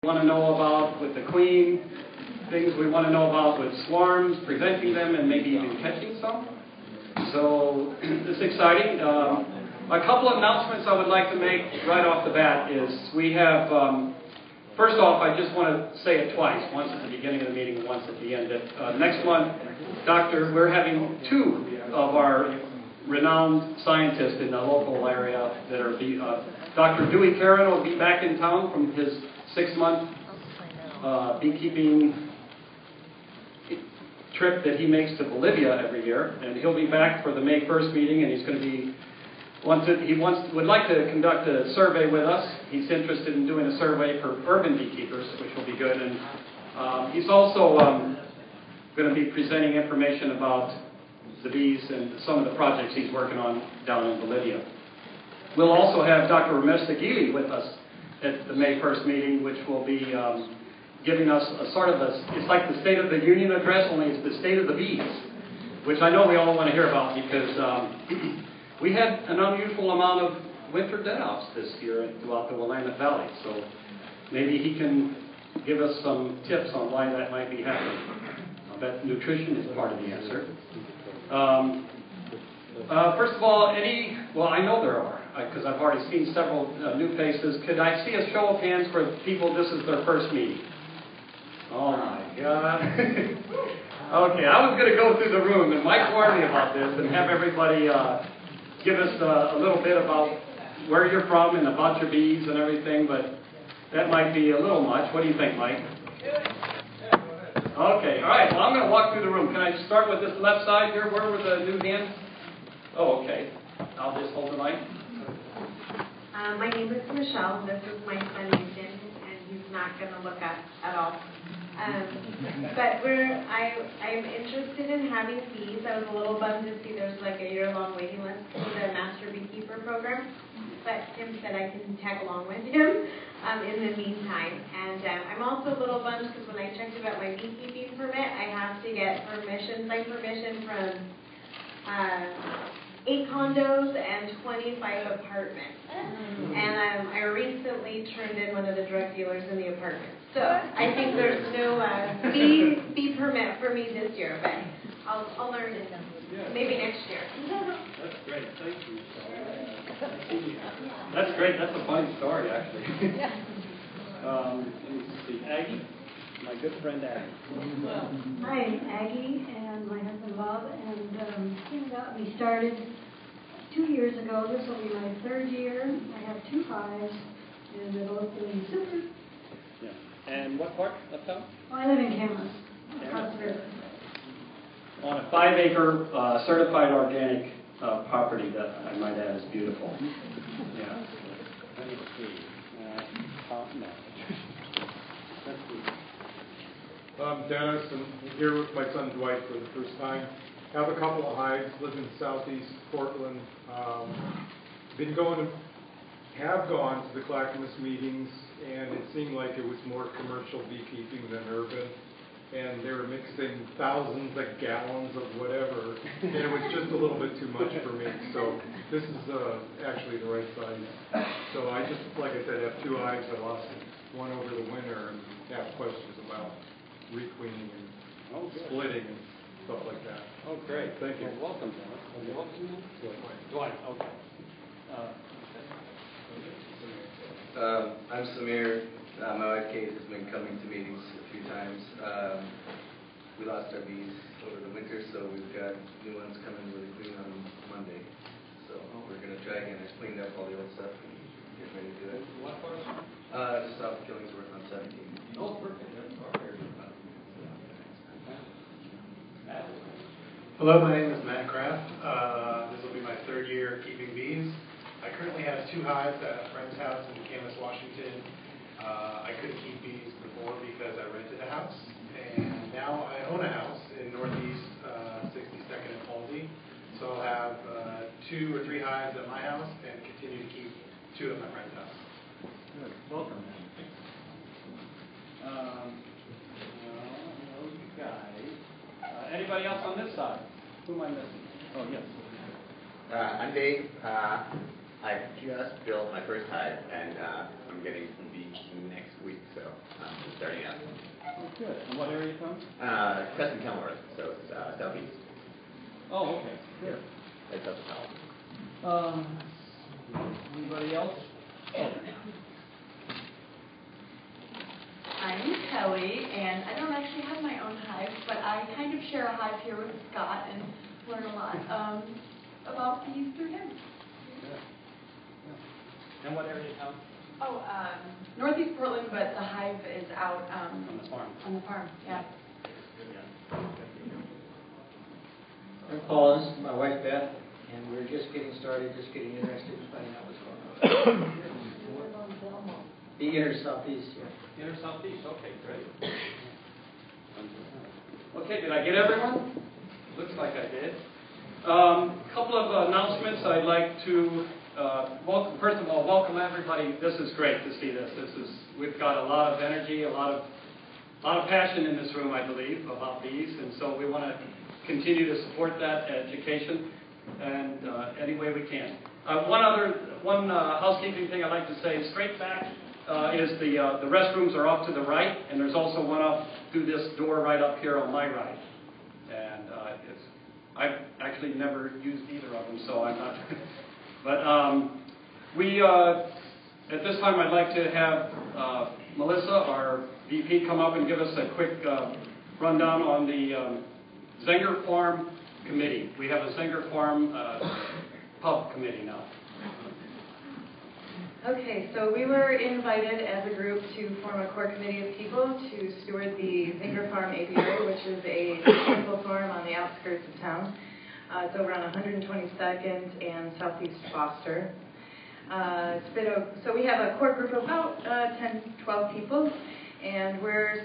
want to know about with the queen, things we want to know about with swarms, preventing them, and maybe even catching some. So it's exciting. A couple of announcements I would like to make right off the bat is we have, first off, I just want to say it twice, once at the beginning of the meeting and once at the end, that next month, we're having two of our renowned scientists in the local area that are, Dr. Dewey Caron will be back in town from his 6-month beekeeping trip that he makes to Bolivia every year, and he'll be back for the May 1st meeting, and he's going to be would like to conduct a survey with us. He's interested in doing a survey for urban beekeepers, which will be good, and he's also going to be presenting information about the bees and some of the projects he's working on down in Bolivia. We'll also have Dr. Ramesh Sagili with us at the May 1st meeting, which will be giving us a sort of it's like the State of the Union address, only it's the state of the bees, which I know we all want to hear about because we had an unusual amount of winter dead-offs this year throughout the Willamette Valley, so maybe he can give us some tips on why that might be happening. I bet nutrition is part of the answer. First of all, I know there are, because I've already seen several new faces. Could I see a show of hands for people this is their first meeting? Oh my God. Okay, I was going to go through the room, and Mike warned me about this, and have everybody give us a little bit about where you're from and about your bees and everything, but that might be a little much. What do you think, Mike? Okay, all right. Well, I'm going to walk through the room. Can I start with this left side here? Where were the new hands? Oh, okay. I'll just hold the mic. My name is Michelle. This is my son, Ethan, and he's not going to look up at all. But I'm interested in having bees. I was a little bummed to see there's like a year-long waiting list for the Master Beekeeper program. But Tim said I can tag along with him in the meantime. And I'm also a little bummed because when I checked about my beekeeping permit, I have to get permission from 8 condos and 25 apartments. And I recently turned in one of the drug dealers in the apartment. So I think there's no bee permit for me this year, but I'll learn it maybe next year. That's great. Thank you. That's great. That's a funny story, actually. Let me see. Aggie, my good friend Aggie. Hi, I'm Aggie and my husband Bob, and Tim got me started 2 years ago. This will be my 3rd year. I have 2 hives, and they're both doing super. Yeah. And what part of town? Well, I live in Camas, across the river. On a 5-acre certified organic property that I might add is beautiful. Yeah. Let me see. No. Let's see. I'm Dennis, and I'm here with my son Dwight for the first time. I have a couple of hives, live in southeast Portland. Have gone to the Clackamas meetings, and it seemed like it was more commercial beekeeping than urban. And they were mixing thousands of gallons of whatever, and it was just a little bit too much for me. So this is actually the right size. So I just, like I said, have 2 hives. I lost one over the winter and have questions about requeening and splitting and stuff like that. Oh, great. Thank you. Well, welcome, Dennis. Welcome. Dwight. Okay. I'm Samir. My wife Kate has been coming to meetings a few times. We lost our bees over the winter, so we've got new ones coming really clean on Monday. So we're going to try again. I cleaned up all the old stuff and get ready to do it. What part? Just off Killingsworth on 17. Oh, perfect. That's all right. Hello, my name is Matt Kraft. This will be my 3rd year keeping bees. I currently have 2 hives at a friend's house in Camas, Washington. I couldn't keep bees before because I rented a house, and now I own a house in Northeast 62nd and Palsy. So I'll have 2 or 3 hives at my house and continue to keep 2 at my friend's house. Good. Welcome. Those guys. Anybody else on this side? Who am I missing? Oh, yes. I'm Dave. I just built my first hive, and I'm getting some bees next week, so starting out. Oh, good. And what area are you from? Crescent Kenilworth, so it's southeast. Oh, okay. Good. Right south of town. Anybody else? I'm Kelly, and I don't actually have my own hive, but I kind of share a hive here with Scott and learn a lot about bees through him. And what area of town? Oh, northeast Portland, but the hive is out On the farm. on the farm. Yeah. I'm Paul, this is my wife Beth, and we're just getting started, just getting interested in finding out what's going on. The inner southeast, yeah. Inner southeast, okay, great. Okay, did I get everyone? Looks like I did. Couple of announcements I'd like to welcome. First of all, welcome everybody. This is great to see this. We've got a lot of energy, a lot of passion in this room, I believe, about bees, and so we want to continue to support that education and any way we can. One housekeeping thing I'd like to say, straight back is the restrooms are off to the right, and there's also one off through this door right up here on my right. And I've actually never used either of them, so I'm not. But we at this time I'd like to have Melissa, our VP, come up and give us a quick rundown on the Zenger Farm Committee. We have a Zenger Farm Pub Committee now. Okay, so we were invited as a group to form a core committee of people to steward the Zenger Farm Apiary, which is a botanical farm on the outskirts of town. It's over on 122nd and Southeast Foster. So we have a core group of about 10, 12 people, and we're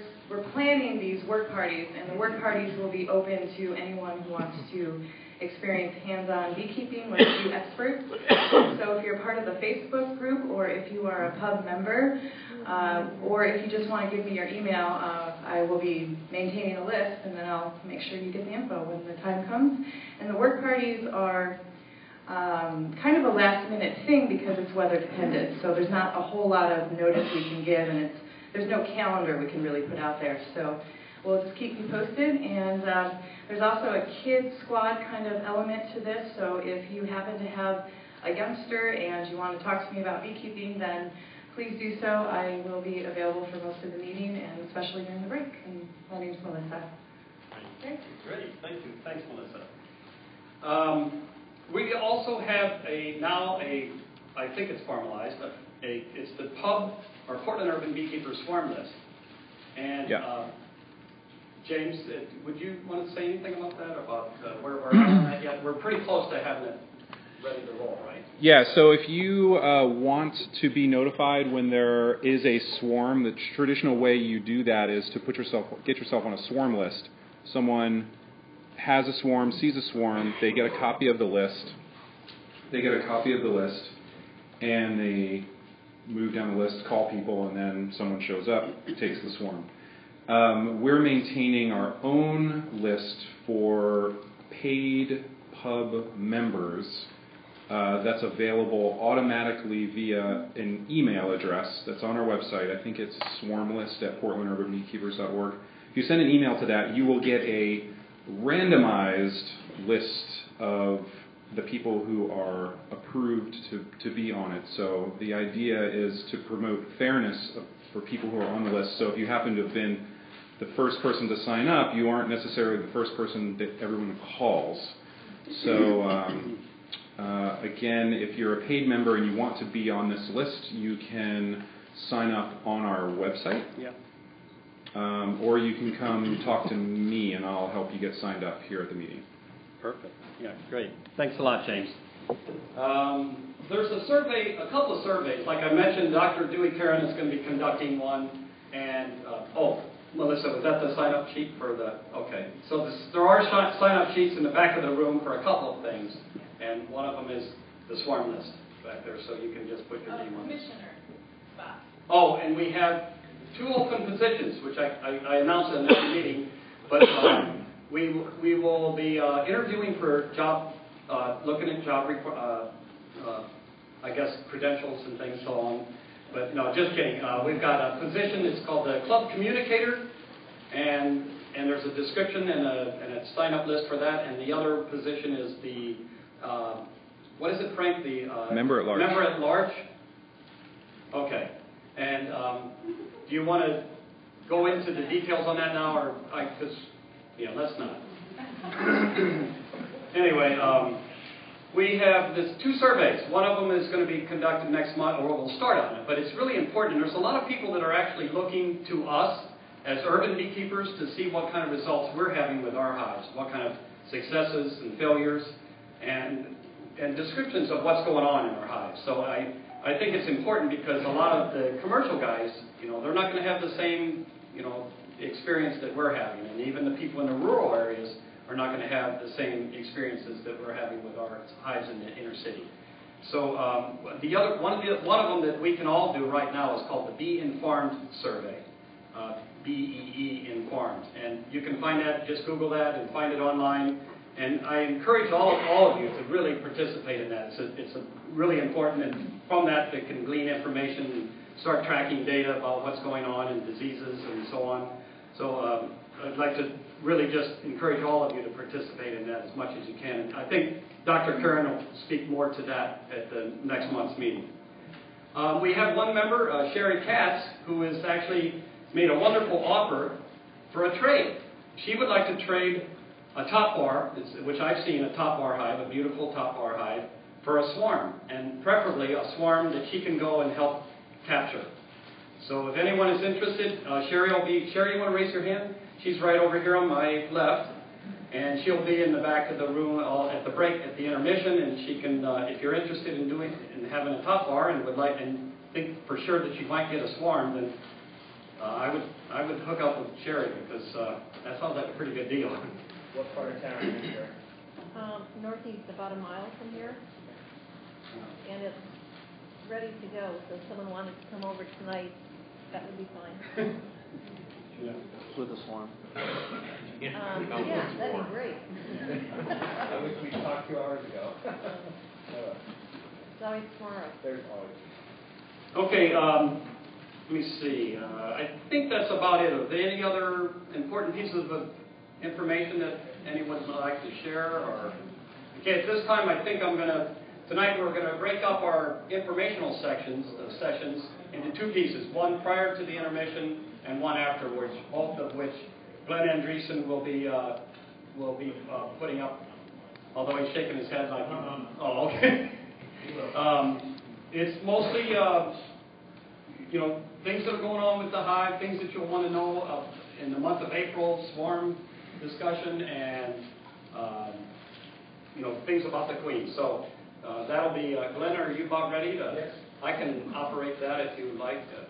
planning these work parties, and the work parties will be open to anyone who wants to experience hands-on beekeeping with a few experts. So if you're part of the Facebook group, or if you are a pub member, or if you just want to give me your email, I will be maintaining a list, and then I'll make sure you get the info when the time comes. And the work parties are kind of a last-minute thing because it's weather-dependent, so there's not a whole lot of notice we can give, and there's no calendar we can really put out there. So we'll just keep you posted, and there's also a kids squad kind of element to this, so if you happen to have a youngster and you want to talk to me about beekeeping, then please do so. I will be available for most of the meeting, and especially during the break. And my name's Melissa. Okay, great. Thank you. Thanks, Melissa. We also have I think it's formalized, it's the pub, or Portland Urban Beekeepers Swarm List. And James, would you want to say anything about that, about where we're at on that yet? We're pretty close to having it ready to roll, right? Yeah, so if you want to be notified when there is a swarm, the traditional way you do that is to get yourself on a swarm list. Someone has a swarm, sees a swarm, they get a copy of the list. And they move down the list, call people, and then someone shows up, takes the swarm. We're maintaining our own list for paid pub members that's available automatically via an email address that's on our website. I think it's swarmlist@portlandurbanbeekeepers.org. If you send an email to that, you will get a randomized list of the people who are approved to be on it. So the idea is to promote fairness for people who are on the list. So if you happen to have been the first person to sign up, you aren't necessarily the first person that everyone calls. So again, if you're a paid member and you want to be on this list, you can sign up on our website. Yeah. Or you can come talk to me and I'll help you get signed up here at the meeting. Perfect. Yeah, great. Thanks a lot, James. There's a couple of surveys. Like I mentioned, Dr. Dewey Karen is going to be conducting one. And, Melissa, was that the sign-up sheet for the, okay. So there are sign-up sheets in the back of the room for a couple of things. And one of them is the swarm list back there, so you can just put your name on it. Commissioner spot. Oh, and we have 2 open positions, which I announced in that meeting. But we will be interviewing for job, looking at job, credentials and things so on. But no, just kidding. We've got a position, it's called the club communicator, and there's a description and a sign-up list for that, and the other position is the, what is it, Frank? The Member at large. Member at large? Okay. And do you want to go into the details on that now, or because, let's not. Anyway, we have this 2 surveys. One of them is going to be conducted next month, or we'll start on it, but it's really important. There's a lot of people that are actually looking to us as urban beekeepers to see what kind of results we're having with our hives, what kind of successes and failures, and descriptions of what's going on in our hives. So I think it's important because a lot of the commercial guys, they're not going to have the same, experience that we're having, and even the people in the rural areas are not going to have the same experiences that we're having with our hives in the inner city. So the other one of them that we can all do right now is called the Bee Informed Survey, BEE Informed, and you can find that. Just Google that and find it online. And I encourage all of you to really participate in that. It's a really important, and from that they can glean information and start tracking data about what's going on and diseases and so on. So I'd like to really just encourage all of you to participate in that as much as you can. And I think Dr. Curran will speak more to that at the next month's meeting. We have one member, Sherry Katz, who has actually made a wonderful offer for a trade. She would like to trade a top bar, which I've seen, a top bar hive, a beautiful top bar hive, for a swarm, and preferably a swarm that she can go and help capture. So if anyone is interested, Sherry, you want to raise your hand? She's right over here on my left, and she'll be in the back of the room at the break, at the intermission, and she can, if you're interested in having a top bar and would like, and think for sure that you might get a swarm, then I would hook up with Sherry, because that sounds like a pretty good deal. What part of town are you in here? Northeast, about a mile from here, and it's ready to go. So if someone wanted to come over tonight, that would be fine. With a swarm. Yeah, that'd be great. I wish we talked 2 hours ago. It's always tomorrow. There's always. Okay, let me see. I think that's about it. Are there any other important pieces of information that anyone would like to share? Or okay, at this time, I think tonight we're going to break up our informational sessions into 2 pieces. One prior to the intermission and one afterwards, both of which Glenn Andreessen will be putting up, although he's shaking his head like, oh, okay. It's mostly, things that are going on with the hive, things that you'll want to know in the month of April, swarm discussion, and, things about the queen. So that'll be, Glenn, are you about ready to? Yes. I can operate that if you would like to.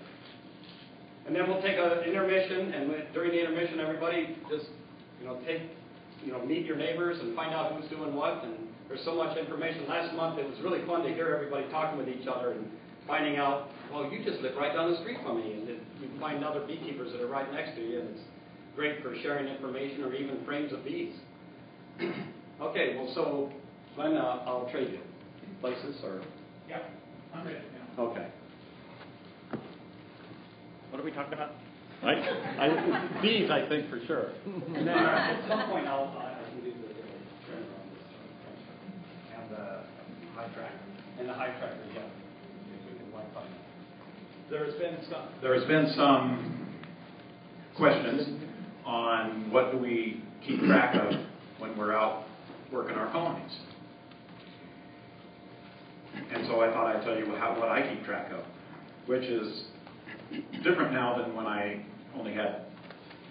And then we'll take an intermission, and during the intermission, everybody just, meet your neighbors and find out who's doing what. And there's so much information. Last month, it was really fun to hear everybody talking with each other and finding out, well, you just live right down the street from me, and you can find other beekeepers that are right next to you, and it's great for sharing information or even frames of bees. Okay, well, so, Glenn, I'll trade you places, or? Yeah, I'm ready. Yeah. Okay. What are we talking about? Bees, I think, for sure. And then at some point, I can do the And the high track. and the high tracker, yeah. If we can Wi-Fi that. There's been some questions on what do we keep track of when we're out working our colonies. And so I thought I'd tell you what I keep track of, which is different now than when I only had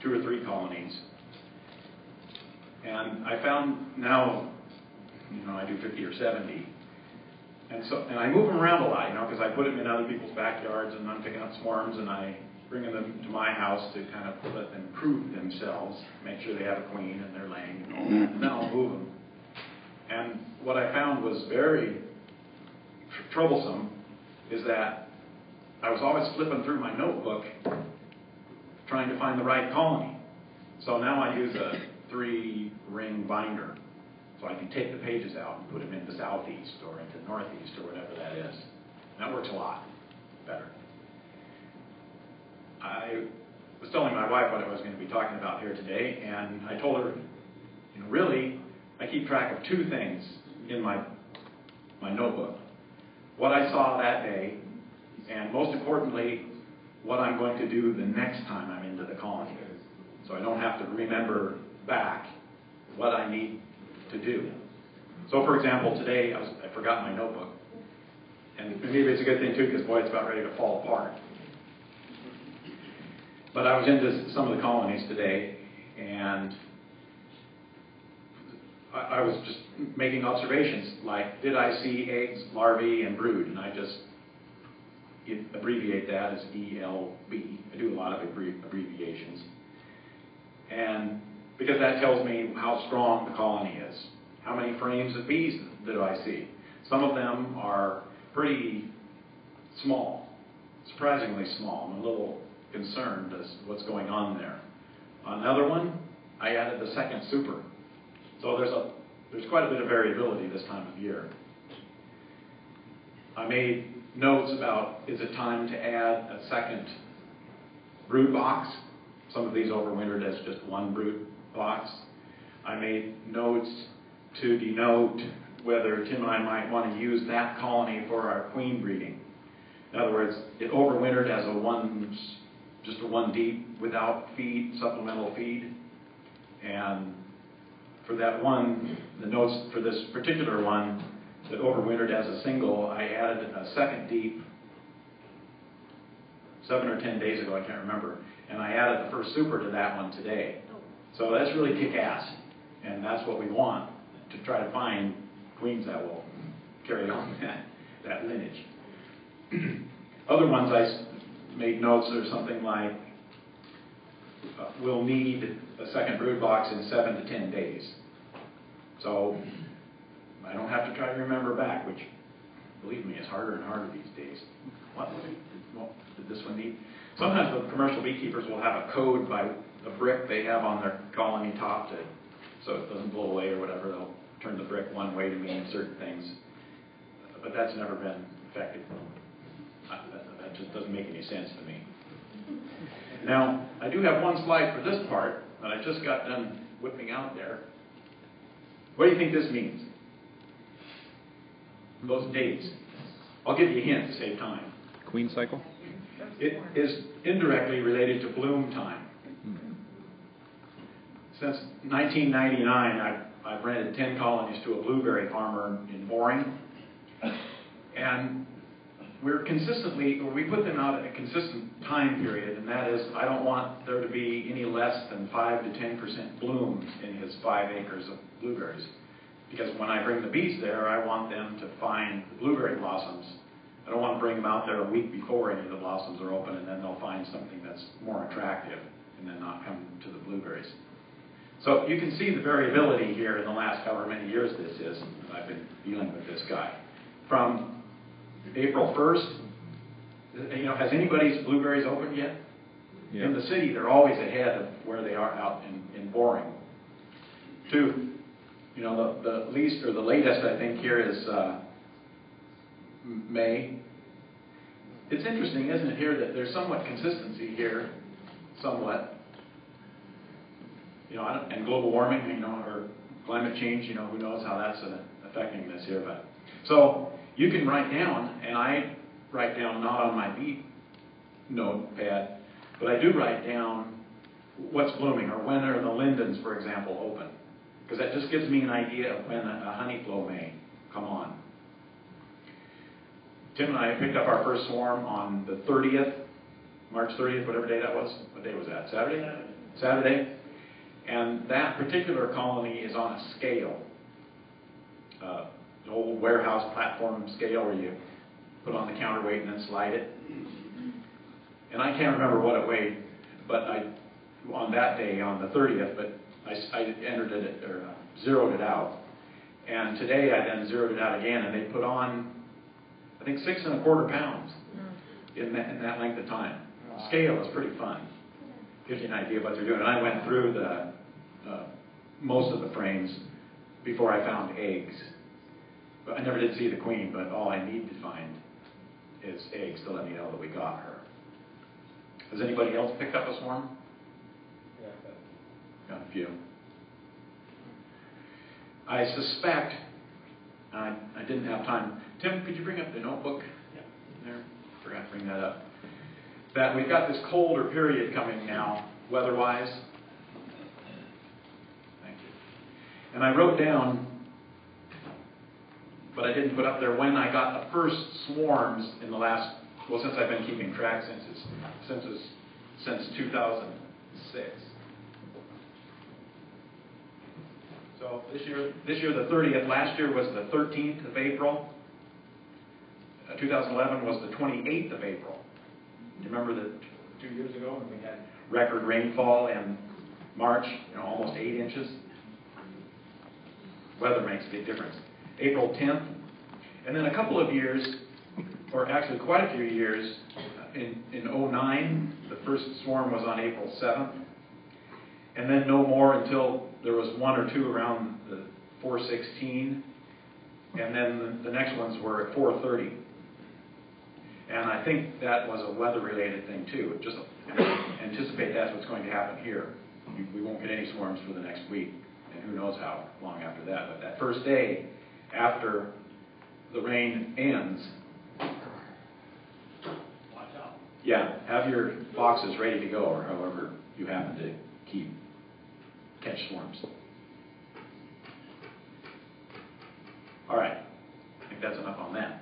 2 or 3 colonies. And I found now, I do 50 or 70. And I move them around a lot, because I put them in other people's backyards, and I'm picking up swarms, and I bring them to my house to kind of let them prove themselves, make sure they have a queen and they're laying and all that, and then I'll move them. And what I found was very troublesome is that I was always flipping through my notebook trying to find the right colony. So now I use a 3-ring binder. So I can take the pages out and put them into southeast or into northeast or whatever that is. And that works a lot better. I was telling my wife what I was going to be talking about here today, and I told her, really, I keep track of two things in my notebook. What I saw that day, and most importantly, what I'm going to do the next time I'm into the colony. So I don't have to remember back what I need to do. So for example, today I forgot my notebook. And maybe it's a good thing too, because boy, it's about ready to fall apart. But I was into some of the colonies today, and I was just making observations, like, did I see eggs, larvae, and brood? And I just abbreviate that as ELB. I do a lot of abbreviations. And because that tells me how strong the colony is. How many frames of bees do I see? Some of them are pretty small, surprisingly small. I'm a little concerned as to what's going on there. On another one, I added the second super. So there's quite a bit of variability this time of year. I made notes about, is it time to add a second brood box? Some of these overwintered as just one brood box. I made notes to denote whether Tim and I might want to use that colony for our queen breeding. In other words, it overwintered as just a one deep without feed, supplemental feed. And for that one, the notes for this particular one that overwintered as a single, I added a second deep 7 or 10 days ago, I can't remember. And I added the first super to that one today. So that's really kick-ass. And that's what we want, to try to find queens that will carry on that lineage. Other ones I made notes or something like, we'll need a second brood box in 7 to 10 days. So I don't have to try to remember back, which, believe me, is harder and harder these days. What did this one need? Sometimes the commercial beekeepers will have a code by the brick they have on their colony top so it doesn't blow away or whatever. They'll turn the brick one way to mean certain things. But that's never been effective. That just doesn't make any sense to me. Now, I do have one slide for this part that I just got done whipping out there. What do you think this means? Those dates. I'll give you a hint to save time. Queen cycle? It is indirectly related to bloom time. Since 1999, I've rented 10 colonies to a blueberry farmer in Boring. And we put them out at a consistent time period, and that is, I don't want there to be any less than 5 to 10% blooms in his 5 acres of blueberries. Because when I bring the bees there, I want them to find the blueberry blossoms. I don't want to bring them out there a week before any of the blossoms are open, and then they'll find something that's more attractive and then not come to the blueberries. So you can see the variability here in the last however many years this is. I've been dealing with this guy. From April 1st, has anybody's blueberries opened yet? Yeah. In the city, they're always ahead of where they are out in Boring. The least or the latest I think here is May. It's interesting, isn't it, here that there's somewhat consistency here, somewhat. And global warming, or climate change, who knows how that's affecting this here. But so you can write down, and I write down not on my beet notepad, but I do write down what's blooming, or when are the lindens, for example, open. Because that just gives me an idea of when a honey flow may come on. Tim and I picked up our first swarm on the 30th, March 30th, whatever day that was. What day was that? Saturday? Saturday. And that particular colony is on a scale, an old warehouse platform scale where you put on the counterweight and then slide it. And I can't remember what it weighed, but on that day, on the 30th, but I entered it, or zeroed it out. And today I then zeroed it out again, and they put on, I think, 6 1/4 pounds in that length of time. Scale is pretty fun. Gives you an idea of what they're doing. And I went through most of the frames before I found eggs. But I never did see the queen, but all I need to find is eggs to let me know that we got her. Has anybody else picked up a swarm? Got a few. I suspect, I didn't have time. Tim, could you bring up the notebook? There, forgot to bring that up. That we've got this colder period coming now, weather-wise. Thank you. And I wrote down, but I didn't put up there, when I got the first swarms in the last, well, since I've been keeping track since 2006. So this year the 30th. Last year was the 13th of April. 2011 was the 28th of April. Do you remember that 2 years ago when we had record rainfall in March, almost 8 inches? Weather makes a big difference. April 10th. And then a couple of years, or actually quite a few years, in 2009, the first swarm was on April 7th. And then no more until there was 1 or 2 around the 4/16. And then the next ones were at 4:30. And I think that was a weather-related thing, too. Just anticipate that's what's going to happen here. We won't get any swarms for the next week, and who knows how long after that. But that first day after the rain ends, watch out. Yeah, have your boxes ready to go, or however you happen to catch swarms. All right, I think that's enough on that.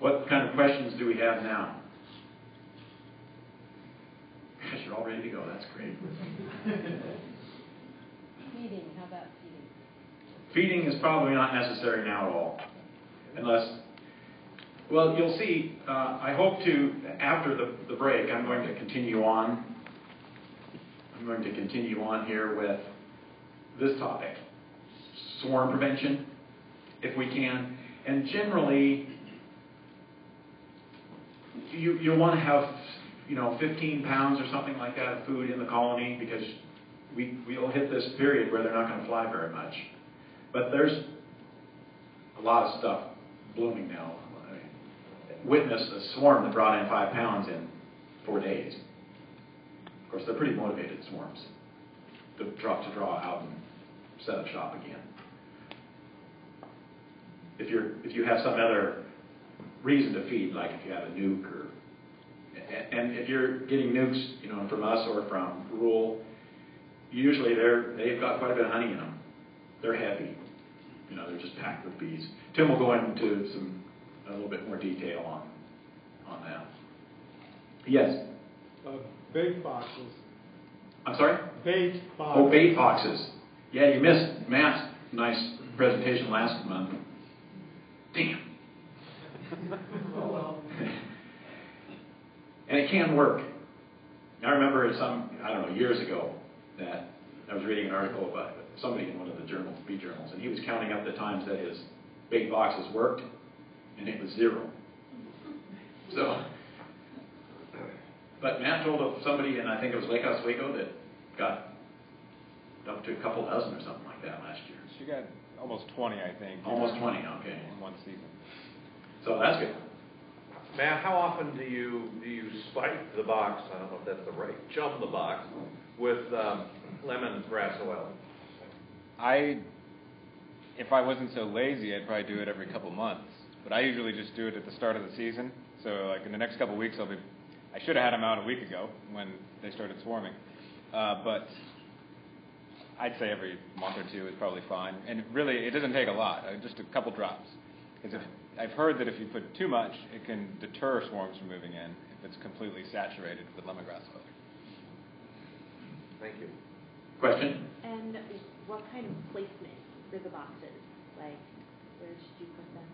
What kind of questions do we have now? Gosh, you're all ready to go. That's great. Feeding, how about feeding? Feeding is probably not necessary now at all. Unless, well, you'll see, I hope to, after the break, I'm going to continue on. I'm going to continue on here with this topic, swarm prevention, if we can. And generally, you want to have, 15 pounds or something like that of food in the colony, because we'll hit this period where they're not going to fly very much. But there's a lot of stuff blooming now. Witness a swarm that brought in 5 pounds in 4 days. Of course, they're pretty motivated swarms to draw out and set up shop again. If you have some other reason to feed, like if you have a nuke, and if you're getting nukes, from us or from Rural, usually they've got quite a bit of honey in them. They're heavy. They're just packed with bees. Tim will go into a little bit more detail on that. Yes? Bait boxes. I'm sorry? Bait boxes. Oh, bait boxes. Yeah, you missed Matt's nice presentation last month. Damn. And it can work. I remember years ago, that I was reading an article about somebody in one of the bee journals, and he was counting up the times that his bait boxes worked, and it was 0. So, but Matt told of somebody, and I think it was Lake Oswego, that got up to a couple dozen or something like that last year. She got almost 20, I think. Almost 20, okay. In one season. So that's good. Matt, how often do you spike the box, I don't know if that's the right, chum the box, with lemongrass oil? If I wasn't so lazy, I'd probably do it every couple months. But I usually just do it at the start of the season. So like in the next couple weeks, I should have had them out a week ago when they started swarming. But I'd say every month or two is probably fine. And really, it doesn't take a lot, just a couple drops. Because I've heard that if you put too much, it can deter swarms from moving in if it's completely saturated with lemongrass oil. Thank you. Question? And what kind of placement for the boxes? Like, where should you put them?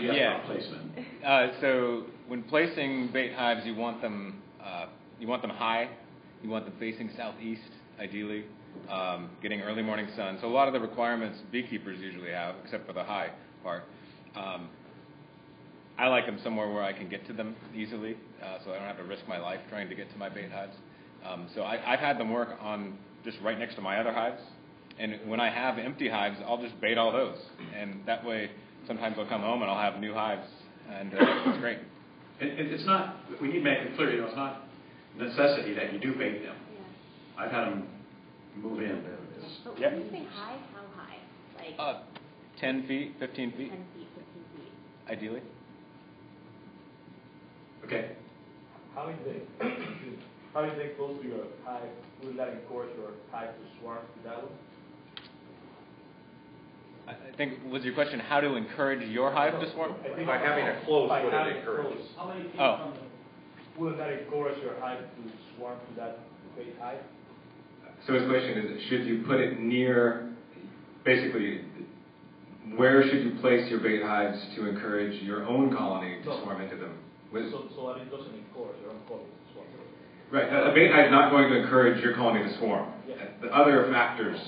Yeah. Placement. So when placing bait hives, you want them high. You want them facing southeast, ideally, getting early morning sun. So a lot of the requirements beekeepers usually have, except for the high part. I like them somewhere where I can get to them easily, so I don't have to risk my life trying to get to my bait hives. So I've had them work on just right next to my other hives. And when I have empty hives, I'll just bait all those. And that way, sometimes I'll come home and I'll have new hives, and it's great. It's not, we need to make it clear, it's not necessity that you do bait them. Yeah. I've had them move in. But Yep. when you say high, how high? Like 10 feet, 15 feet, 10 feet, 15 feet? ideally. Okay. How is they close to your hive? Would that encourage your hive to swarm to that one? I think, was your question how to encourage your hive to swarm? By having it closed, By would having it it encourage? closed. How many feet Oh. from the, wouldn't that encourage your hive to swarm to that bait hive? So his question is, should you put it near, basically, where should you place your bait hives to encourage your own colony to swarm into them? So that it doesn't encourage your own colony to swarm. Right, a bait hive is not going to encourage your colony to swarm. Yeah. The other factors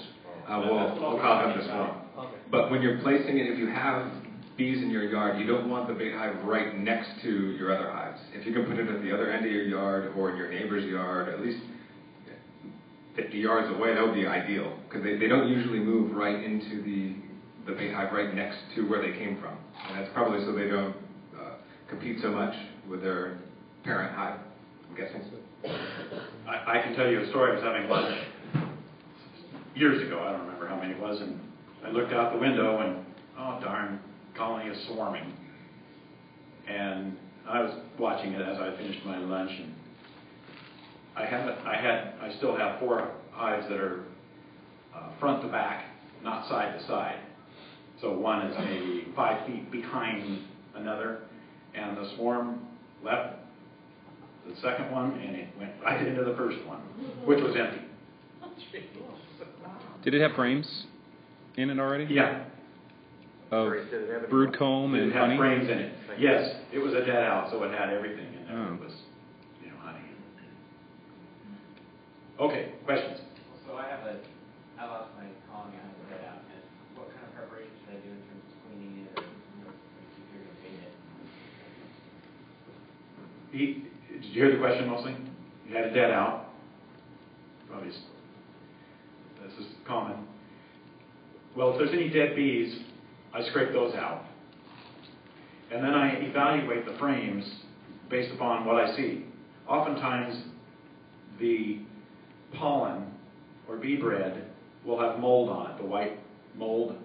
will cause them to swarm. Okay. But when you're placing it, if you have bees in your yard, you don't want the bait hive right next to your other hives. If you can put it at the other end of your yard or in your neighbor's yard, at least 50 yards away, that would be ideal. Because they don't usually move right into the bait hive right next to where they came from. And that's probably so they don't compete so much with their parent hive, I'm guessing. I can tell you a story. I was having lunch years ago. I don't remember how many it was, and I looked out the window and, oh darn, colony is swarming. And I was watching it as I finished my lunch, and I still have 4 hives that are front to back, not side to side. So one is maybe 5 feet behind another, and the swarm left the second one, and it went right into the first one, which was empty. Did it have frames in it already? Yeah. Of brood comb and It had honey? frames in it. Yes, it was a dead out, so it had everything in there. Oh. It was, honey. Okay, questions? So I lost my colony, I have to head out, and what kind of preparation should I do in terms of cleaning it or if you're going to paint it? Did you hear the question mostly? You had a dead out. Probably, this is common. Well, if there's any dead bees, I scrape those out. And then I evaluate the frames based upon what I see. Oftentimes, the pollen or bee bread will have mold on it, the white mold.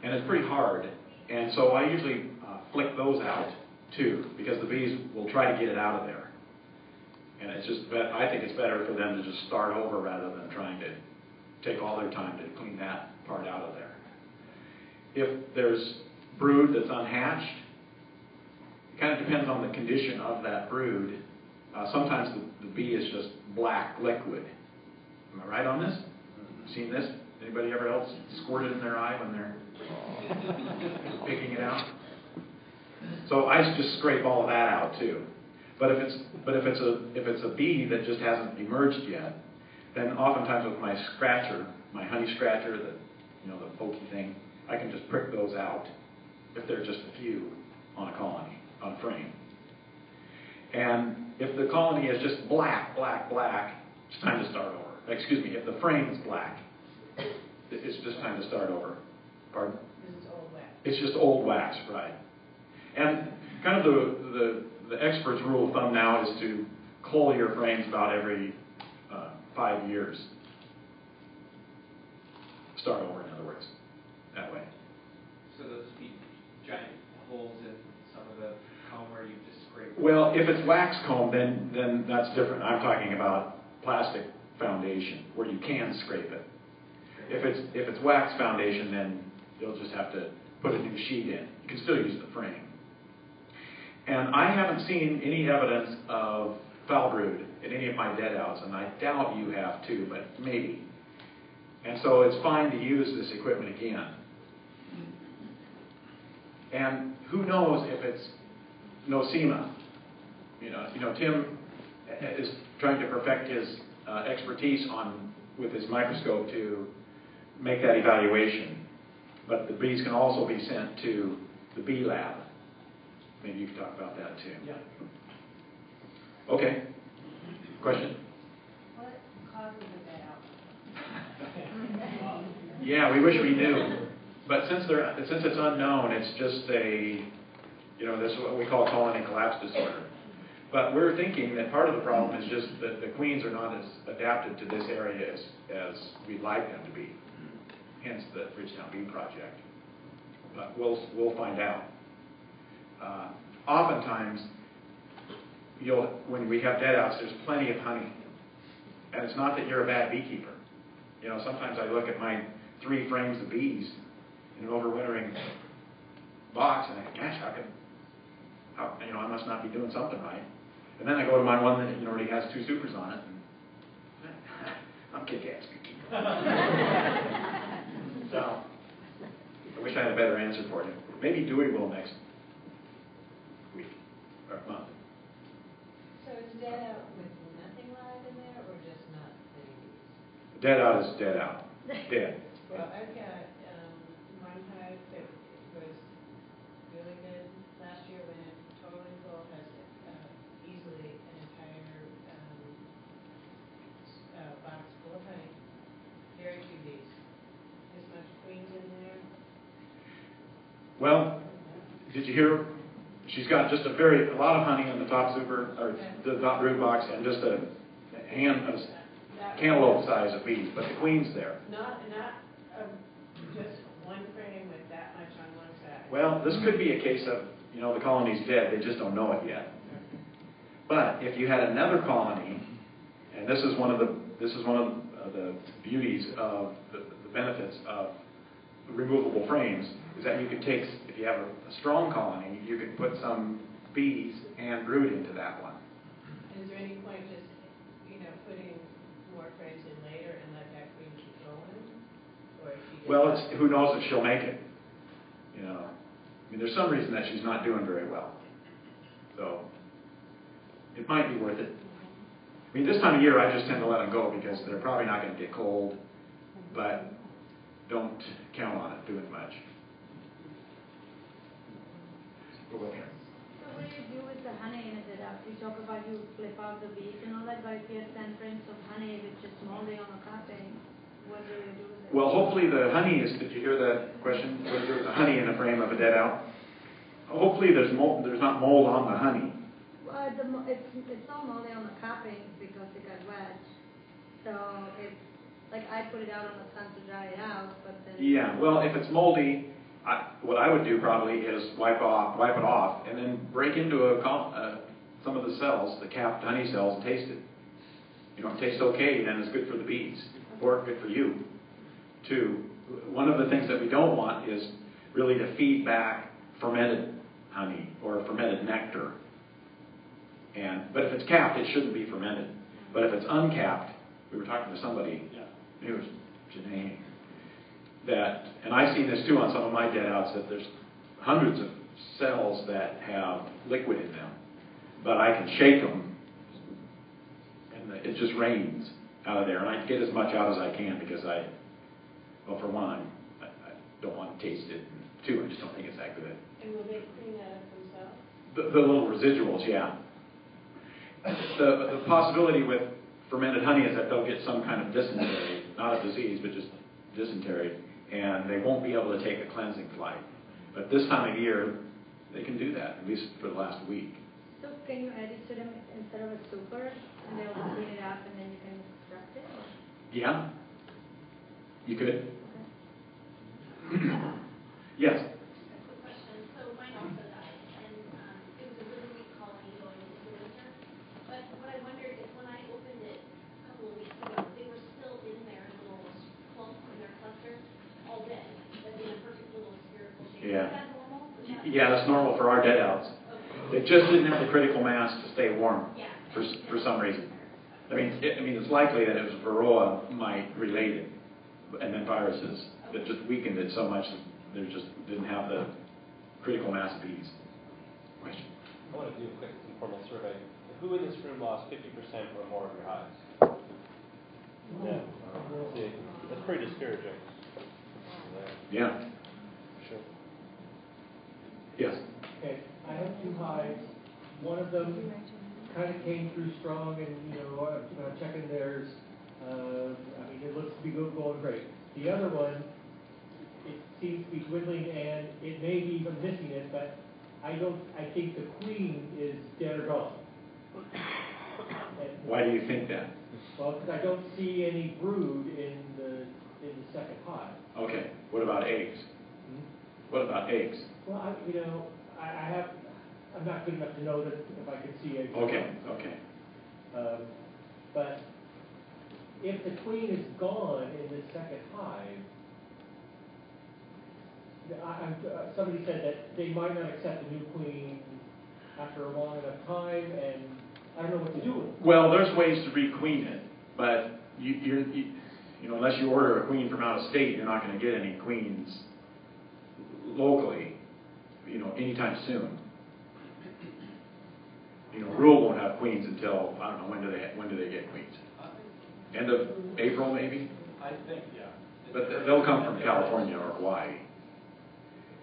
And it's pretty hard. And so I usually flick those out too, because the bees will try to get it out of there. And it's just, I think it's better for them to just start over rather than trying to take all their time to clean that part out of there. If there's brood that's unhatched, it kind of depends on the condition of that brood. Sometimes the bee is just black liquid. Am I right on this? Seen this? Anybody ever else squirted in their eye when they're picking it out? So I just scrape all of that out too. But if it's a bee that just hasn't emerged yet, then oftentimes with my scratcher, my honey scratcher, the pokey thing, I can just prick those out if there are just a few on a colony, on a frame. And if the colony is just black, it's time to start over. Excuse me, if the frame is black, it's just time to start over. Pardon? This is old wax. It's just old wax, right. And kind of the expert's rule of thumb now is to cull your frames about every 5 years. Start over, in other words, that way. So those would be giant holes in some of the comb where you just scrape? Well, if it's wax comb, then that's different. I'm talking about plastic foundation where you can scrape it. If it's wax foundation, then you'll just have to put a new sheet in. You can still use the frame. And I haven't seen any evidence of foul brood in any of my dead outs, and I doubt you have too, but maybe. And so it's fine to use this equipment again. And who knows if it's nosema? Tim is trying to perfect his expertise with his microscope to make that evaluation. But the bees can also be sent to the bee lab. Maybe you could talk about that too. Yeah. Okay. Question? What causes a dead out? Yeah, we wish we knew. But since it's unknown, it's just this is what we call colony collapse disorder. But we're thinking that part of the problem is just that the queens are not as adapted to this area as we'd like them to be. Hence the Bridgetown Bee Project. But we'll find out. Oftentimes, when we have dead outs, there's plenty of honey. And it's not that you're a bad beekeeper. You know, sometimes I look at my 3 frames of bees in an overwintering box and I think, gosh, I must not be doing something right. And then I go to my one that already has 2 supers on it, and I'm kick-ass beekeeper. So, I wish I had a better answer for you. Maybe Dewey will next week or month. So is dead out with nothing live in there, or just not living bees? Dead out is dead out. Dead. Well, I've got one hive that was really good last year when it totally full, has easily an entire box full of honey. Very few bees. As much queens in there. Well, did you hear? She's got just a lot of honey on the top super, or the top brood box, and just a cantaloupe size of bees, but the queen's there. Not just one frame with that much on one side. Well, this could be a case of, the colony's dead, they just don't know it yet. But if you had another colony, and this is one of the beauties of the benefits of removable frames, is that you could take, if you have a strong colony, you could put some bees and brood into that one. Is there any point just, putting more frames in later and let that queen keep going? Or if she Well, who knows if she'll make it. There's some reason that she's not doing very well. So, it might be worth it. This time of year, I just tend to let them go because they're probably not going to get cold, but don't count on it doing much. We'll go here. So what do you do with the honey in it? You talk about you flip out the bees and all that, but if you have 10 frames of honey, if it's just moldy on the coping, what do you do with it? Well, hopefully the honey is, did you hear that question? Was there the honey in a frame of a dead out? Hopefully there's not mold on the honey. Well, it's not moldy on the coping because it got wet. So it's, like I put it out on the sun to dry it out, but then... Yeah, well, if it's moldy, what I would do probably is wipe it off, and then break into some of the cells, the capped honey cells, and taste it. If it tastes okay, then it's good for the bees, or good for you, too. One of the things that we don't want is really to feed back fermented honey or fermented nectar. But if it's capped, it shouldn't be fermented. But if it's uncapped, we were talking to somebody, maybe it was Janae, and I've seen this too on some of my dead outs, that there's hundreds of cells that have liquid in them, but I can shake them and it just rains out of there, and I get as much out as I can because for one, I don't want to taste it, and 2, I just don't think it's that good. And will they clean that up themselves? The little residuals, yeah. The possibility with fermented honey is that they'll get some kind of dysentery, not a disease, but just dysentery, and they won't be able to take a cleansing flight. But this time of year, they can do that, at least for the last week. So can you add it to them instead of a super, and they'll clean it up, and then you can extract it? Yeah, you could. Yes. Question. So mine also died, and it was a really weak colony going into the winter. But what I wondered is when I opened it a couple of weeks ago, they were still in their little clump in their cluster, all dead, but in a perfect little spherical shape. Yeah. Is that normal? Yeah, that's normal for our dead outs. They just didn't have the critical mass to stay warm for some reason. It's likely that it was Varroa mite related, and then viruses that just weakened it so much that they just didn't have the critical mass of bees. Question? I want to do a quick informal survey. Who in this room lost 50% or more of your hives? Yeah. See, that's pretty discouraging. Yeah. Sure. Yes. Okay, I have 2 hives. One of them kind of came through strong, and checking theirs. It looks to be going great. The other one, it seems to be dwindling, and it may be even missing it, but I think the queen is dead or gone. Why do you think that? Well, because I don't see any brood in the second hive. Okay, what about eggs? What about eggs? Well, I'm not good enough to know that if I can see eggs. Okay. But if the queen is gone in the second hive, somebody said that they might not accept a new queen after a long enough time, and I don't know what to do with it. Well, there's ways to requeen it, but you unless you order a queen from out of state, you're not going to get any queens locally, anytime soon. Rural won't have queens until, I don't know, when do they get queens? End of April, maybe? I think, yeah. But they'll come from California or Hawaii.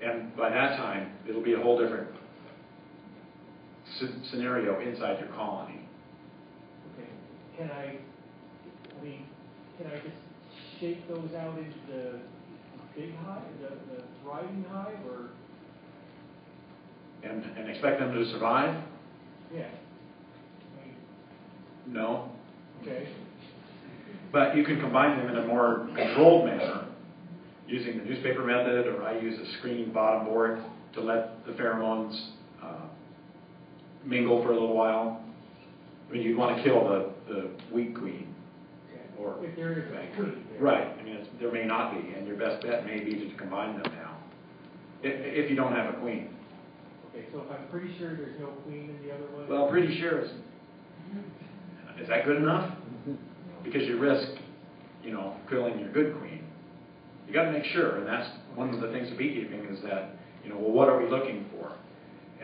And by that time, it'll be a whole different scenario inside your colony. Okay. Can I just shape those out into the big hive, the thriving hive, or? And expect them to survive? Yeah. No. Okay. But you can combine them in a more controlled manner using the newspaper method, or I use a screening bottom board to let the pheromones mingle for a little while. I mean, you'd want to kill the weak queen. Or if there is a queen. Right. I mean, there may not be, and your best bet may be to combine them now, if you don't have a queen. Okay, so if I'm pretty sure there's no queen in the other one? Well, pretty sure is that good enough? Because you risk, killing your good queen. You got to make sure, and that's one of the things of beekeeping is that, well, what are we looking for?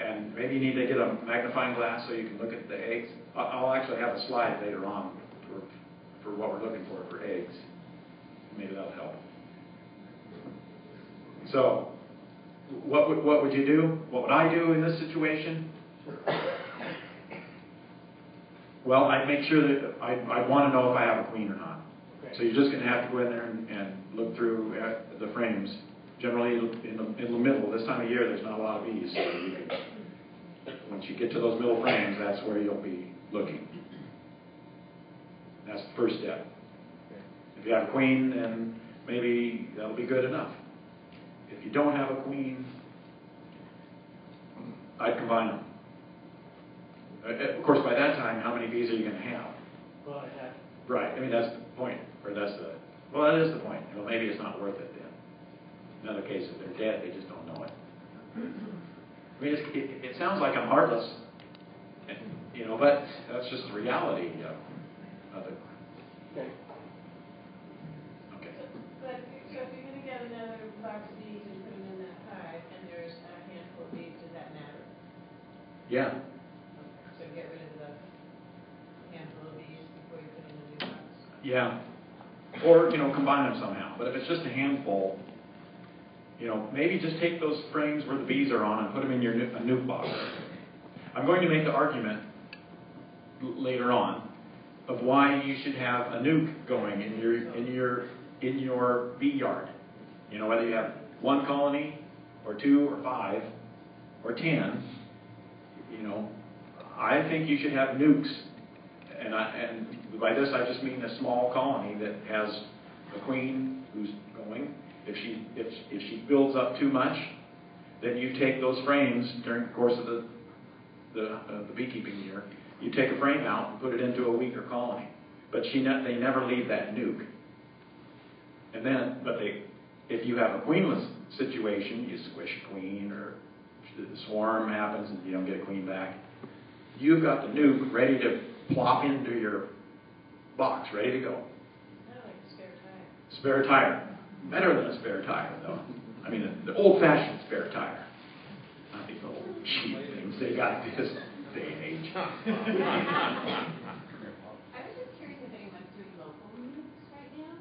And maybe you need to get a magnifying glass so you can look at the eggs. I'll actually have a slide later on for what we're looking for eggs. Maybe that'll help. So, what would you do? What would I do in this situation? Well, I'd make sure that I'd want to know if I have a queen or not. Okay. So you're just going to have to go in there and look through the frames. Generally, in the middle, this time of year, there's not a lot of bees. So once you get to those middle frames, that's where you'll be looking. That's the first step. If you have a queen, then maybe that'll be good enough. If you don't have a queen, I'd combine them. Of course, by that time, how many bees are you going to have? Well, right. I mean, that's the point. That is the point. Maybe it's not worth it then. In other cases, if they're dead, they just don't know it. I mean, it sounds like I'm heartless, but that's just the reality of it. Okay. Okay. So if you're going to get another box of bees and put them in that hive, and there's a handful of bees, does that matter? Yeah. So get rid of the handful of bees before you put in the new box? Yeah. Or, combine them somehow. But if it's just a handful, maybe just take those frames where the bees are on and put them in your a nuke box. I'm going to make the argument later on of why you should have a nuke going in your bee yard. Whether you have one colony or 2 or 5 or 10, I think you should have nukes. And by this I just mean a small colony that has a queen who's going. If she builds up too much, then you take those frames during the course of the beekeeping year. You take a frame out and put it into a weaker colony, but they never leave that nuke. And then, if you have a queenless situation, you squish a queen, or the swarm happens and you don't get a queen back. You've got the nuke ready to plop into your box, ready to go. Kind of like a spare tire. Spare tire. Better than a spare tire, though. I mean, the old-fashioned spare tire. Not these old cheap things they got this day and age. I was just curious if anyone's doing local nukes right now?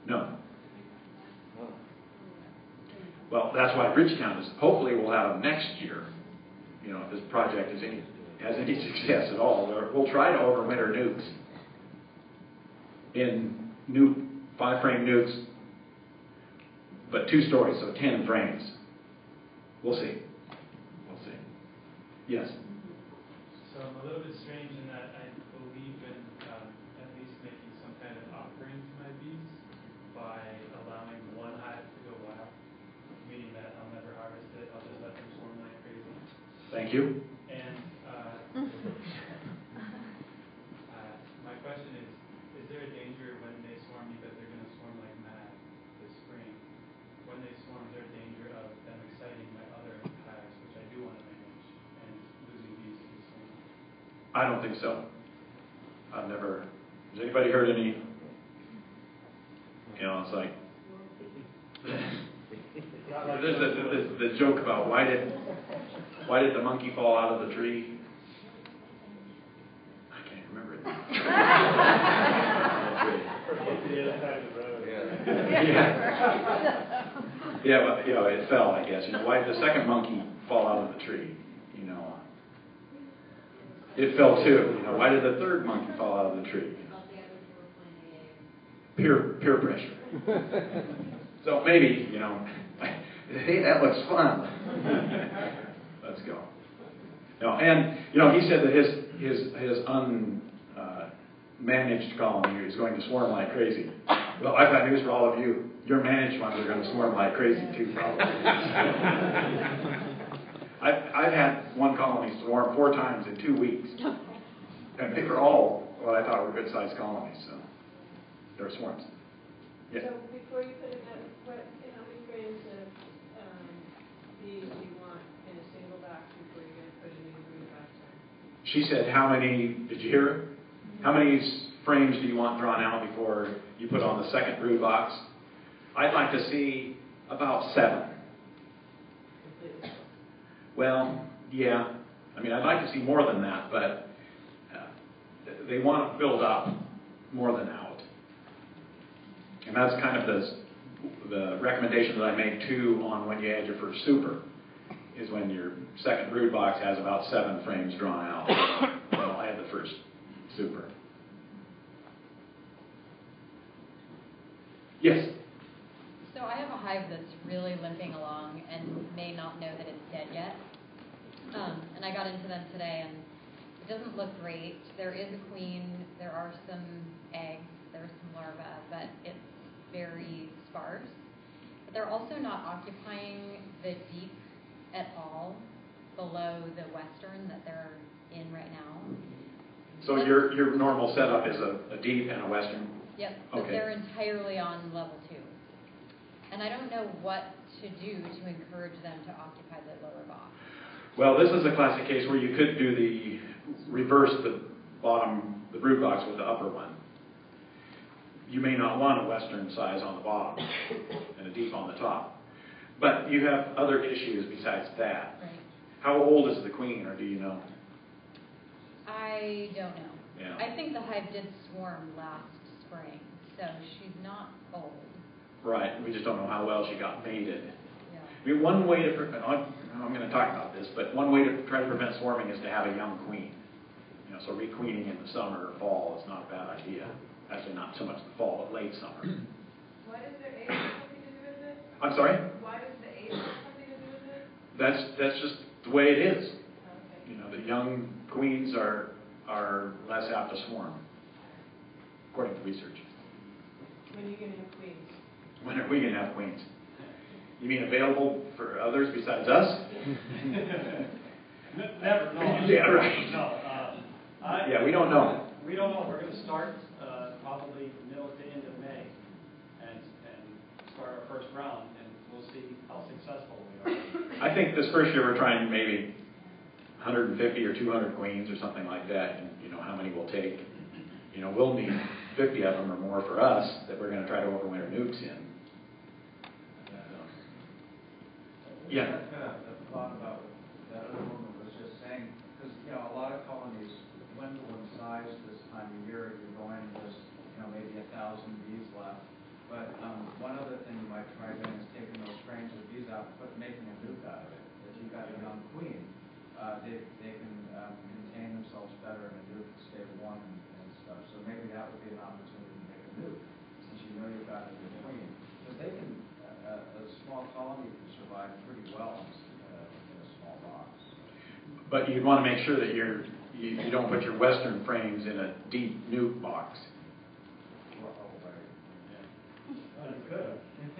No. Well, that's why Bridgetown is. Hopefully, we'll have them next year. If this project has any success at all, we'll try to overwinter nukes in new 5-frame nukes, but 2 stories, so 10 frames. We'll see. Yes. So a little bit strange in that I believe in at least making some kind of offering to my bees by allowing one hive to go wild, meaning that I'll never harvest it, I'll just let them swarm like crazy. Thank you. And my question is there a danger when they swarm, because they're going to swarm like mad this spring, when they swarm, is there a danger of them exciting my other hives, which I do want to manage, and losing bees to the swarm? I don't think so. I've never. Has anybody heard any? You know, it's like there's the joke about why did the monkey fall out of the tree? I can't remember it. Yeah, but you know, it fell. I guess why did the second monkey fall out of the tree? It fell too. Why did the third monkey fall out of the tree? Peer pressure. So maybe, hey, that looks fun. Let's go. No, and he said that his unmanaged colony is going to swarm like crazy. Well, I've got news for all of you. Your managed ones are going to swarm like crazy too, probably. I've had one colony swarm 4 times in 2 weeks, and they were all what I thought were good-sized colonies. So they were swarms. Yeah. So before you put it in, how many frames of bees do you want in a single box before you're going to put it in a brood box? She said, how many, did you hear her? How many frames do you want drawn out before you put on the second brood box? I'd like to see about 7. Well, yeah. I mean, I'd like to see more than that, but they want to build up more than out. And that's kind of the recommendation that I make too on when you add your first super, is when your second brood box has about 7 frames drawn out. Then I'll add the first super. Yes? So I have a hive that's really limping along and may not know that it's dead yet. And I got into them today, and it doesn't look great. There is a queen, there are some eggs, there's some larvae, but it's very sparse. But they're also not occupying the deep at all below the western that they're in right now. So your normal setup is a deep and a western? Yep, but okay. They're entirely on level 2. And I don't know what to do to encourage them to occupy the lower box. Well, this is a classic case where you could do reverse the brood box with the upper one. You may not want a western size on the bottom and a deep on the top. But you have other issues besides that. Right. How old is the queen, or do you know? I don't know. Yeah. I think the hive did swarm last spring, so she's not old. Right. We just don't know how well she got mated. Yeah. I mean, one way to prevent, I'm going to talk about this, but one way to try to prevent swarming is to have a young queen. So requeening in the summer or fall is not a bad idea. Actually, not so much the fall, but late summer. Why does their age have something to do with it? I'm sorry? Why does the age have something to do with it? That's just the way it is. Okay. The young queens are less apt to swarm, according to research. When are you going to have queens? When are we going to have queens? You mean available for others besides us? Never. No. Yeah, right. No. Yeah, we don't know. We don't know. We're going to start probably middle to end of May and start our first round, and we'll see how successful we are. I think this first year we're trying maybe 150 or 200 queens or something like that, and how many we'll take. We'll need 50 of them or more for us that we're going to try to overwinter nukes in. Yeah. A thought about what that other woman was just saying, because a lot of colonies dwindle in size this time of year. You're going just maybe 1,000 bees left. But one other thing you might try doing is taking those frames of bees out, making a nuke out of it. If you've got a young queen, they can contain themselves better in a nuke and stay warm and stuff. So maybe that would be an opportunity to make a nuke, since you've got a good queen. Because they can, a small colony can survive pretty well in a small box. But you'd want to make sure that you you don't put your western frames in a deep nuke box.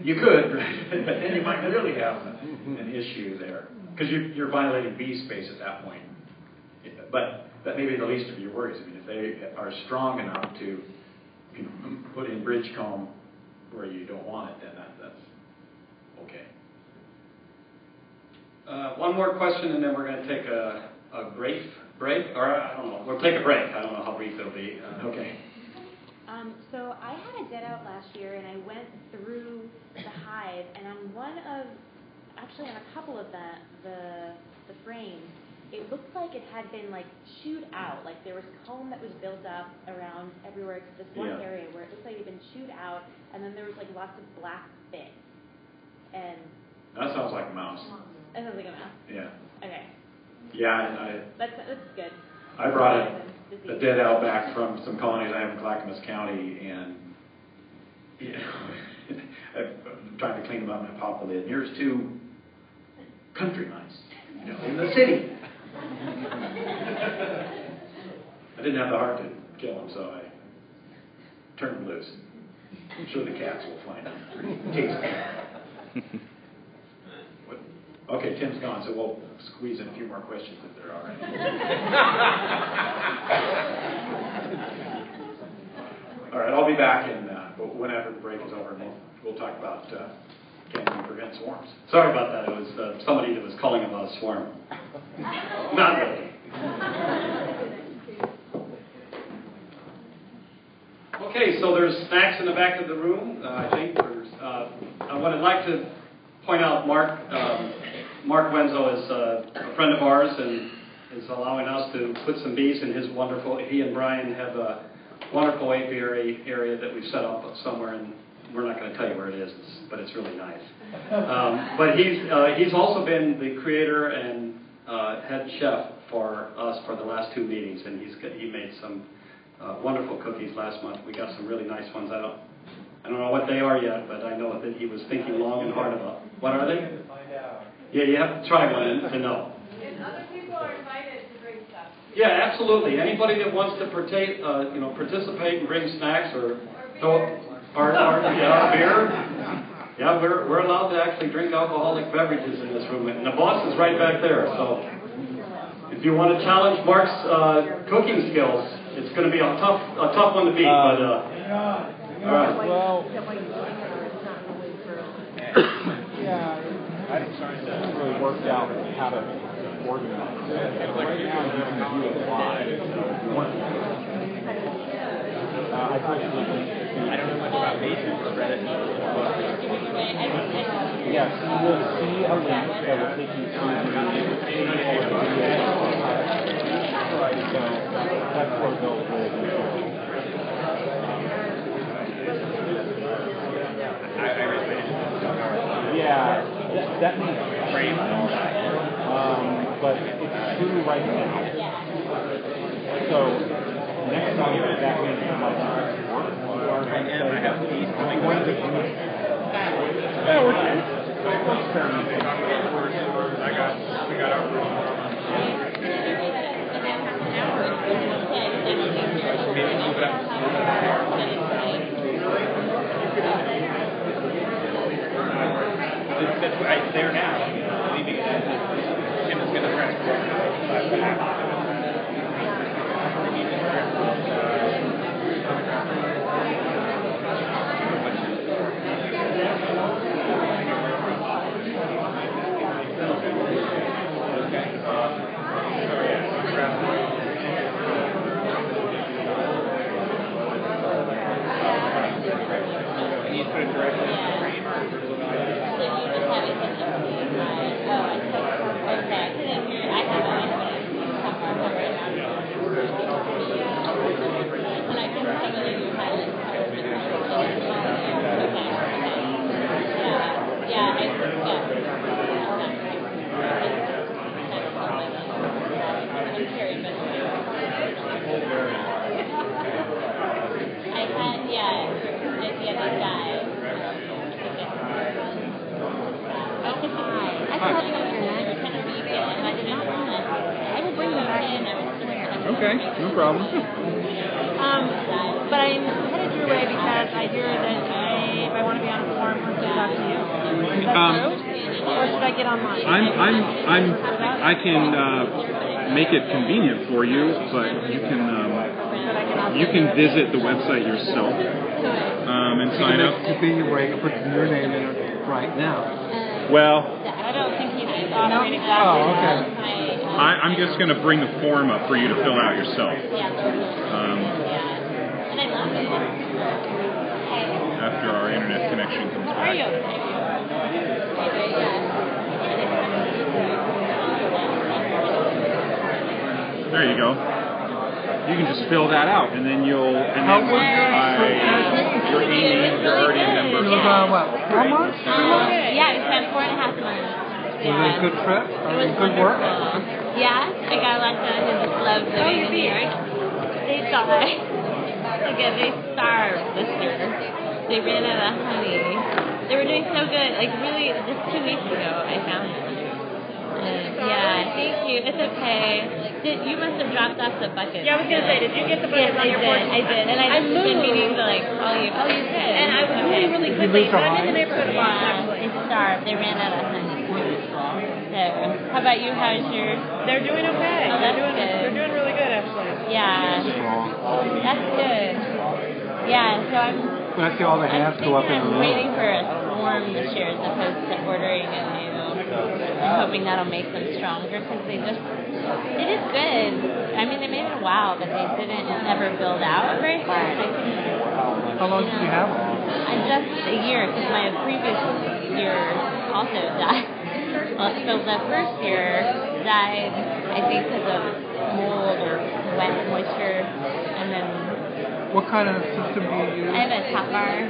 You could, right? But then you might really have an issue there, because you're violating bee space at that point. But that may be the least of your worries. I mean, if they are strong enough to put in bridge comb where you don't want it, then that's okay. One more question, and then we're going to take a break, or I don't know. We'll take a break. I don't know how brief it'll be. Okay. So I had a dead out last year, and I went through the hive, and on a couple of the frames, it looked like it had been like chewed out. Like there was comb that was built up around everywhere except this one area where it looked like it had been chewed out, and then there was like lots of black bits. And that sounds like a mouse. That sounds like a mouse. Yeah. Okay. Yeah, That's good. I brought a dead owl back from some colonies I have in Clackamas County, and I'm trying to clean them up, and I popped the lid. Here's 2 country mice, in the city. I didn't have the heart to kill them, so I turned them loose. I'm sure the cats will find them. Taste them. Okay, Tim's gone, so we'll squeeze in a few more questions if there are any. All right, I'll be back whenever the break is over, and we'll talk about can we prevent swarms. Sorry about that. It was somebody that was calling about a swarm. Not really. Okay, so there's snacks in the back of the room. I think what I'd like to point out, Mark Wenzel is a friend of ours and is allowing us to put some bees in his wonderful. He and Brian have a wonderful apiary area that we've set up somewhere, and we're not going to tell you where it is, but it's really nice. But he's also been the creator and head chef for us for the last 2 meetings, and he made some wonderful cookies last month. We got some really nice ones. I don't know what they are yet, but I know that he was thinking long and hard about. What are they? Yeah, you have to try one to know. And other people are invited to bring stuff. Yeah, absolutely. Anybody that wants to participate and bring snacks or beer. Yeah, we're allowed to actually drink alcoholic beverages in this room, and the boss is right back there. So, if you want to challenge Mark's cooking skills, it's going to be a tough one to beat. But all right. Well, I haven't really worked out how to organize it. Right now, you can do it live. I personally think I don't know much about Mason or Reddit. Yes, you will see a link that will take you to so that's where they'll go. Yeah, that means frame, but it's true right now. So next time that means it might not work. I have these coming one of the yeah, we're good. We got our maybe move it up. That's right there now. Leaving it. Tim is going to press. Okay, no problem. But I'm headed your way because I hear that if I want to be on a forum, I have to talk to you. Is that true? Or should I get online? I can make it convenient for you, but you can visit the website yourself and sign up. It's convenient where you can put your name in it right now. Well, I don't think he's offering exactly. Oh, okay. I'm just going to bring the form up for you to fill out yourself. After our internet connection comes back. How are you? There you go. You can just fill that out, and then you're Amy, you're already a member. You was on what, 4 months? 3 months? Yeah, we spent 4.5 months. Was it a good trip? Good work? Yeah, I got a lot done and just loved living in New York. They died. Again, they starved this year. They ran out of honey. They were doing so good. Like really, just 2 weeks ago, I found them. Yeah, thank you. It's okay. You must have dropped off the bucket. Yeah, I was gonna say, did you get the bucket on your porch? I did. And I've been meaning to like call you. Oh, you did. And I was really quickly, but I'm in the neighborhood of Boston, actually. They starved. They ran out of honey. So, how about you? How's your? They're doing okay. Oh, that's good. They're doing really good, actually. Yeah. That's good. Yeah. So I'm. When I see all the hands go up in the I'm room. waiting for a swarm this year as opposed to ordering a new. I'm hoping that'll make them stronger because it is good. I mean, they made it a while, but they didn't ever build out very hard. I think. How long did you have them? Just a year because my previous year also died. Well, so the first year died, I think, because of mold or wet moisture, and then. What kind of system do you use? I have a top bar.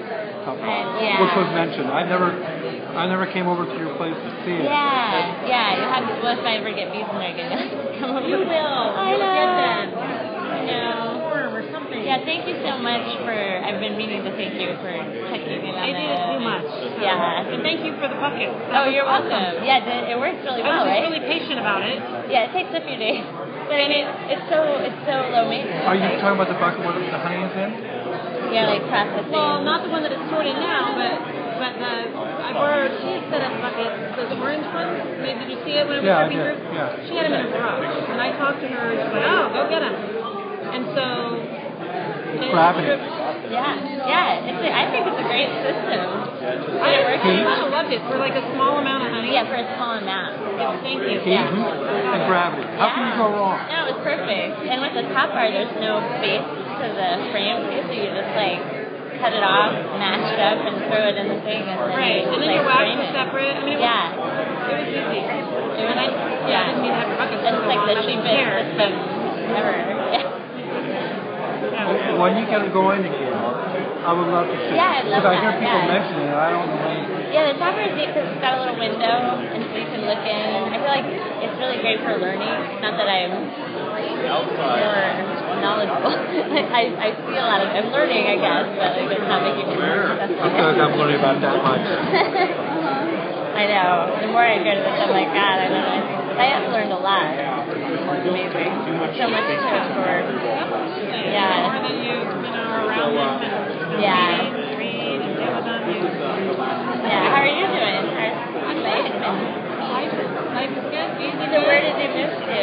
Yeah. Which was mentioned. I never came over to your place to see it. Yeah. You have to. Well, if I ever get bees in there again, come over. You will. I know. Get them. I know. Or something. Yeah. Thank you so much for. I've been meaning to thank you for checking in on I didn't do much. Yeah. And thank you for the bucket. Oh, you're welcome. Yeah, it works really well, I was right? really patient about it. Yeah, it takes a few days. But I mean, it's so low maintenance. Are you talking about the bucket where the honey is in? Yeah, like processing. Well, not the one that it's stored in now, but I borrowed. She had set up buckets, the orange one. Maybe did you see it when I was driving through? Yeah. She had them in her garage, and I talked to her. She's like, "Oh, go get them." And so. Gravity. Yeah. I think it's a great system. I kind of loved it for like a small amount of honey. Yeah, for a small amount. Thank you. Yeah. And gravity. How can you go wrong? No, it was perfect. And with the top bar, there's no base to the frame, so you just like cut it off, mash it up, and throw it in the thing, and then right. you And then like, your wax frame was it. separate. I mean, it was easy. It was nice. I didn't mean to have your bucket. It's like the cheapest system ever. Yeah. When you get it going again, I would love to see it. Yeah, I'd love Because I hear that, people yeah. mentioning it, I don't know when. Yeah, the topper is neat because it's got a little window, and so you can look in. I feel like it's really great for learning. Not that I'm more knowledgeable. I see a lot of. I'm learning, I guess, but like it's not making me more successful. I feel like I'm learning about that much. I know. The more I go to this, I'm like, God, I don't know. I have learned a lot. It's amazing. So much to absorb. Yeah. More than you are around them and read and deal with them. Yeah. How are you doing? I'm good. Life is good. Easy. So where did you move to?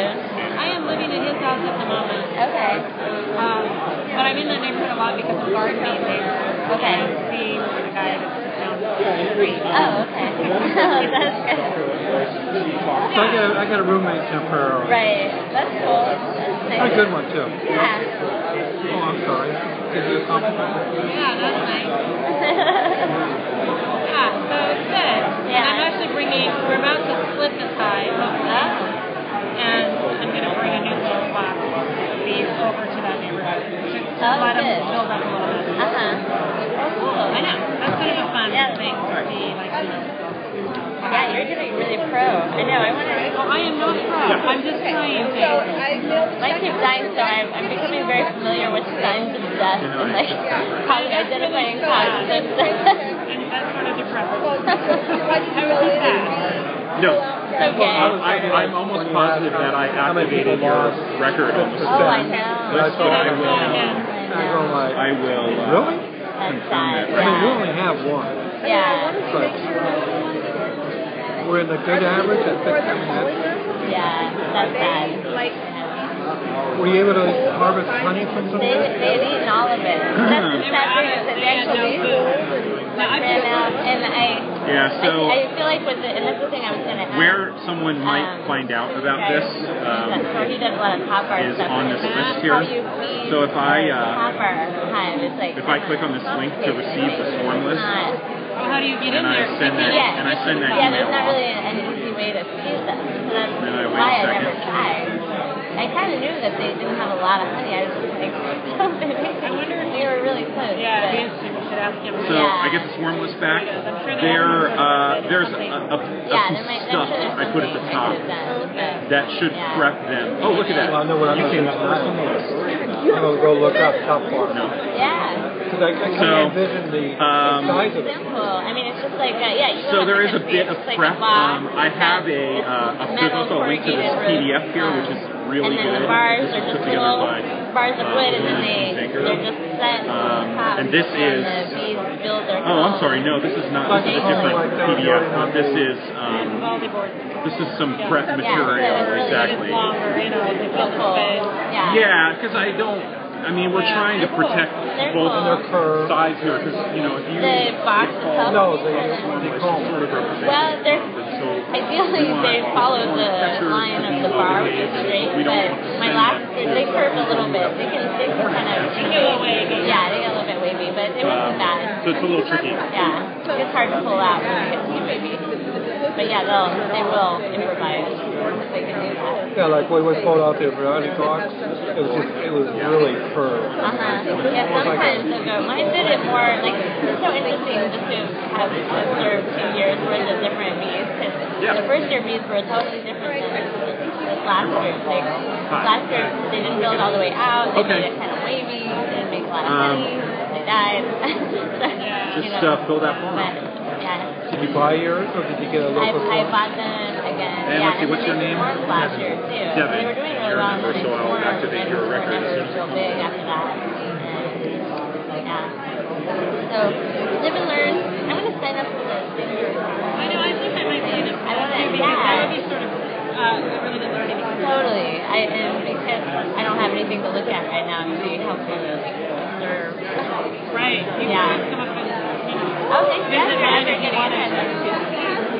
I am living in his house at the moment. Okay. But I'm in the neighborhood a lot because of gardening there. Okay. And seeing the guy that's down the street. Oh, okay. That's good. So I got a roommate temporarily. Right. That's cool. That's nice. A good one too. Yeah. Oh, I'm sorry. Give you a compliment. Yeah, that's nice. Yeah, so it's good. Yeah. And I'm actually we're about to split this hive, and I'm going to bring a new little box of bees over to that neighborhood to let them build up a little bit. Oh, cool. I know. That's going to be fun thing to be like, Yeah, you're getting really pro. I know. I want to. Well, I am not pro. I'm just trying things. Mine keeps dying, so I'm becoming very familiar with signs of death and like identifying causes of death. And that's sort of depressing. I was just sad. No. Okay. I'm almost positive that I activated your record on the Oh, I spot know. list, but I will. Really? Confirm that I right mean, we now. only have one. Yeah. But we're in the good average. I think. Yeah, that's sad. Were you able to harvest honey from some? They've eaten all of it. That's the sad thing is that actually ran out, and Yeah, so I feel like with it, and that's the thing I was going to ask. where someone might find out about this he does a lot of top bar is stuff. on this list here. How you feed So if I top bar hive, it's like if I click on this link to receive the swarm list, How do you get in and I there? send that and I send that yeah, email there's not off. really an easy way to feed them. So that's Then I wait why a I never second. tried. I kind of knew that they didn't have a lot of honey. I was just like, I wonder if they were really close. Yeah, it'd be interesting. We should ask him. So I get the swarm list back. There's a piece of stuff I put at the top that should prep them. Oh, look at that. Well, I know what I'm You going can to first on the list. I'm going to go look up top bar. No. Yeah. Because I can't envision the size of it. Simple. I mean, it's just like, you So don't there have is to a bit of it's like prep. a box, I have there's also a link to this PDF here, which is really and then good. the bars This are is just put together little by bars of wood, and then Baker. they're just set on top. And this is. the bees build their Oh, I'm sorry. No, this is not. This is a different PDF. But this is some prep material. Exactly. Yeah, because I don't. I mean, we're trying to protect both sides here, because if you the box itself. No, they comb. sort of represent. Well, ideally they follow the line of the bar, which is straight. But my last, they curve a little bit. They can kind of. They get a little wavy. Yeah, they get a little bit wavy, but it wasn't bad. So it's a little tricky. Yeah, it's hard to pull out when it gets too wavy. But yeah, they will improvise. They can do that. Yeah, like when we pulled out the variety box, it was really curved. Yeah, sometimes they'll go. Mine did it more like it's so interesting just to have observed 2 years worth of different bees because the first year bees were totally different than this last year. Like last year they didn't build all the way out. They made it kind of wavy. They didn't make a lot of honey. They died. Fill that form. Yeah. Did you buy yours or did you get a local I bought them again. And let's see, what's your name? Last year too. Devin. They were doing really well. So I'll activate your record as soon as real big after that. And, so live and learn. I'm going to sign up for this. I know. I think that might be an I want to. that would be sort of a really good learning experience. Totally. And because I don't have anything to look at right now, it'd be helpful to observe. Right. You can come up with. Okay, yeah, after getting it.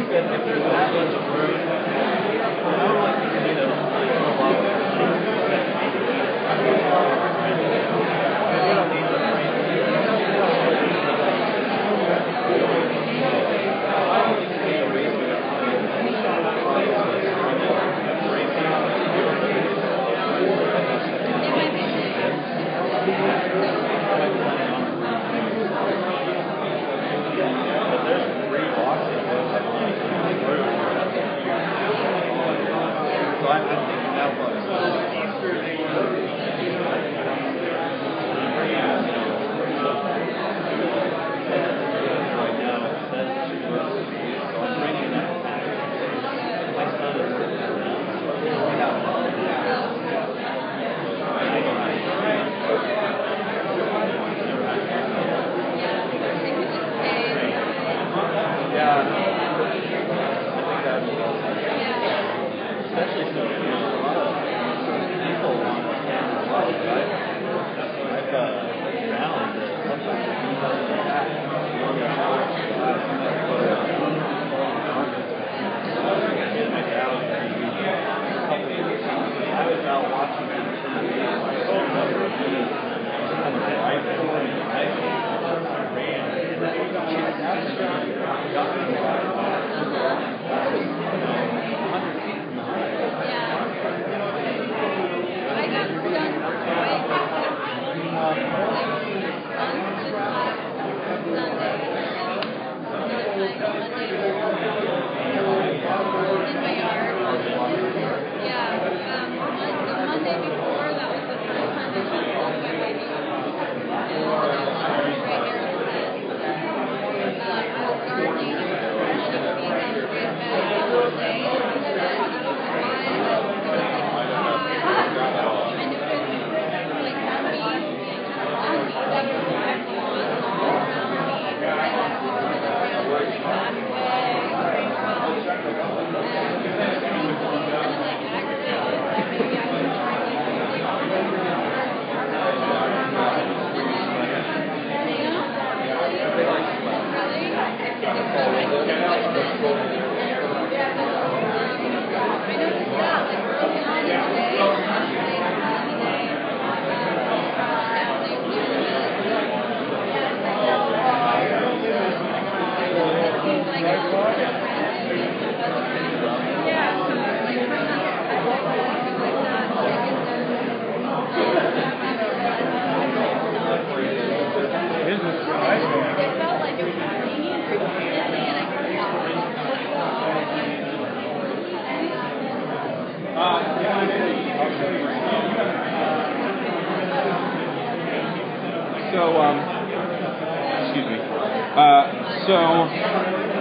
think that if there's that much growth, I would like to see them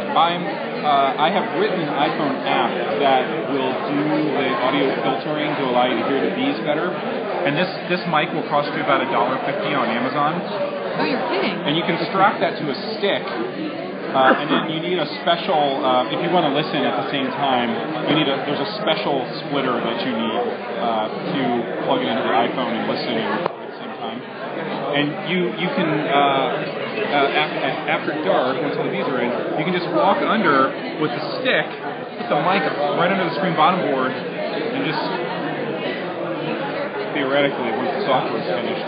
I have written an iPhone app that will do the audio filtering to allow you to hear the bees better. And this mic will cost you about $1.50 on Amazon. Oh, you're kidding. And you can strap that to a stick. And then you need a special, if you want to listen at the same time, there's a special splitter that you need to plug it into the iPhone and listen at the same time. And you can, after dark, once all the bees are in, you can just walk under with the stick, put the mic right under the screen bottom board, and just theoretically, once the software is finished,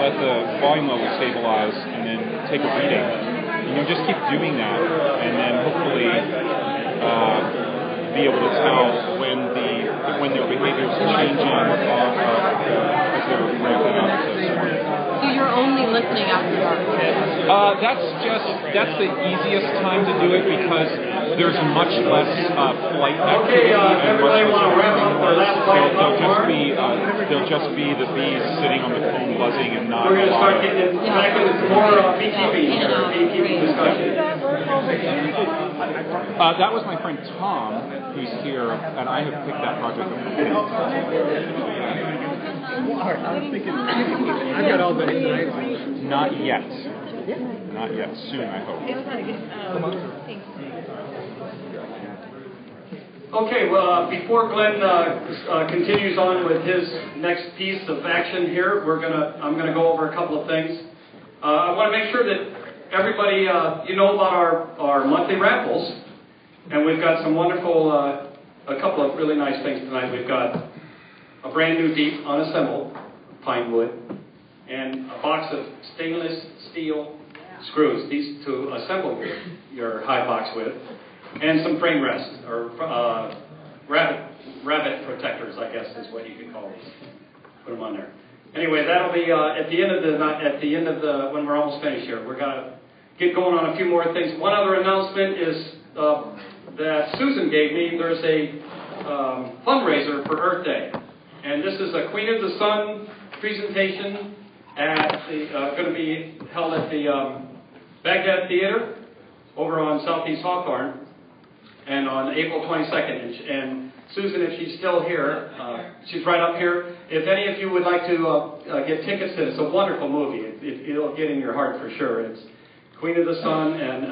let the volume level stabilize, and then take a reading. And you just keep doing that, and then hopefully be able to tell when their behavior is changing as they're ramping up to swarm. So you're only listening after dark? That's the easiest time to do it because there's much less flight activity and much less they'll just be the bees sitting on the comb buzzing and not. We're going to start getting back into some more beekeeping discussion. That was my friend Tom, who's here, and I have picked that project up. I was thinking, I got all the anxiety. Not yet. Not yet. Soon, I hope. Okay, well, before Glenn continues on with his next piece of action here, I'm gonna go over a couple of things. I want to make sure that everybody, you know about our monthly raffles. And we've got some wonderful, a couple of really nice things tonight. We've got a brand new deep, unassembled pine wood, and a box of stainless steel screws, these to assemble your high box with, and some frame rests, or rabbit protectors, I guess is what you could call these. Put them on there. Anyway, that'll be at the end of the when we're almost finished here. We're gonna get going on a few more things. One other announcement is that Susan gave me. There's a fundraiser for Earth Day, and this is a Queen of the Sun presentation at going to be held at the Baghdad Theater over on Southeast Hawthorne, and on April 22nd. And Susan, if she's still here, she's right up here. If any of you would like to get tickets to it, it's a wonderful movie. It'll get in your heart for sure. It's Queen of the Sun, and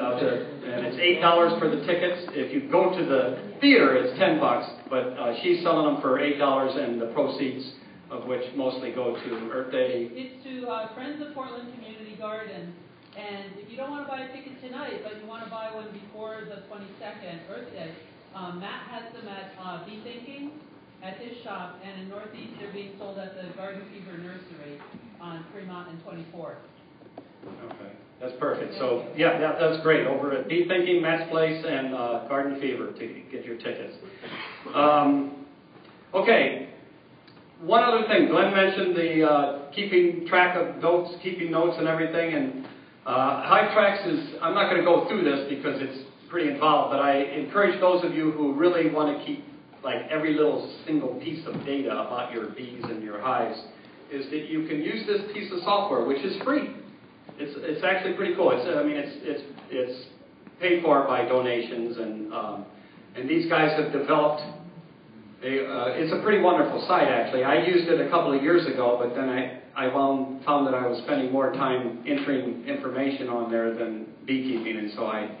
it's $8 for the tickets. If you go to the theater, it's $10, but she's selling them for $8, and the proceeds of which mostly go to Earth Day. It's to Friends of Portland Community Garden. And if you don't want to buy a ticket tonight, but you want to buy one before the 22nd, Earth Day, Matt has them at Be Thinking at his shop, and in Northeast they're being sold at the Garden Fever Nursery on Fremont and 24th. Okay, that's perfect. So, yeah, that's great. Over at Be Thinking, Matt's Place, and Garden Fever to get your tickets. Okay, one other thing. Glenn mentioned the keeping track of notes, keeping notes and everything, and Hive Tracks is, I'm not going to go through this because it's pretty involved, but I encourage those of you who really want to keep like every little single piece of data about your bees and your hives, is that you can use this piece of software, which is free. It's actually pretty cool. It's paid for by donations, and these guys have developed it's a pretty wonderful site actually. I used it a couple of years ago, but then I found that I was spending more time entering information on there than beekeeping, and so I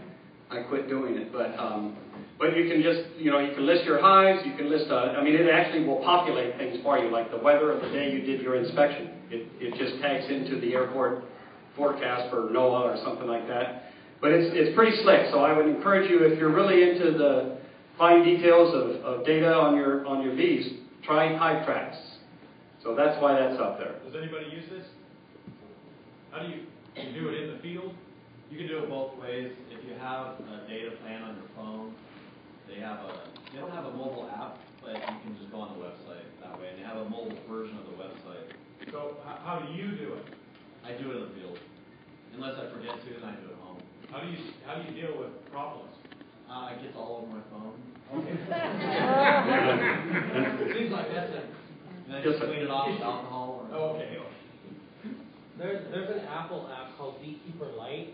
quit doing it. But you can just, you can list your hives, you can list, it actually will populate things for you, like the weather of the day you did your inspection. It just tags into the airport forecast for NOAA or something like that. But it's pretty slick, so I would encourage you, if you're really into the fine details of data on your bees, try Hive Tracks. So that's why that's up there. Does anybody use this? How do you do it in the field? You can do it both ways. If you have a data plan on your phone, they don't have a mobile app, but you can just go on the website that way, and they have a mobile version of the website. So how do you do it? I do it in the field. Unless I forget to, then I do it at home. How do you deal with problems? It gets all over my phone. Okay. It seems like that's it. And then just clean it off with alcohol. Okay. There's an Apple app called Beekeeper Lite.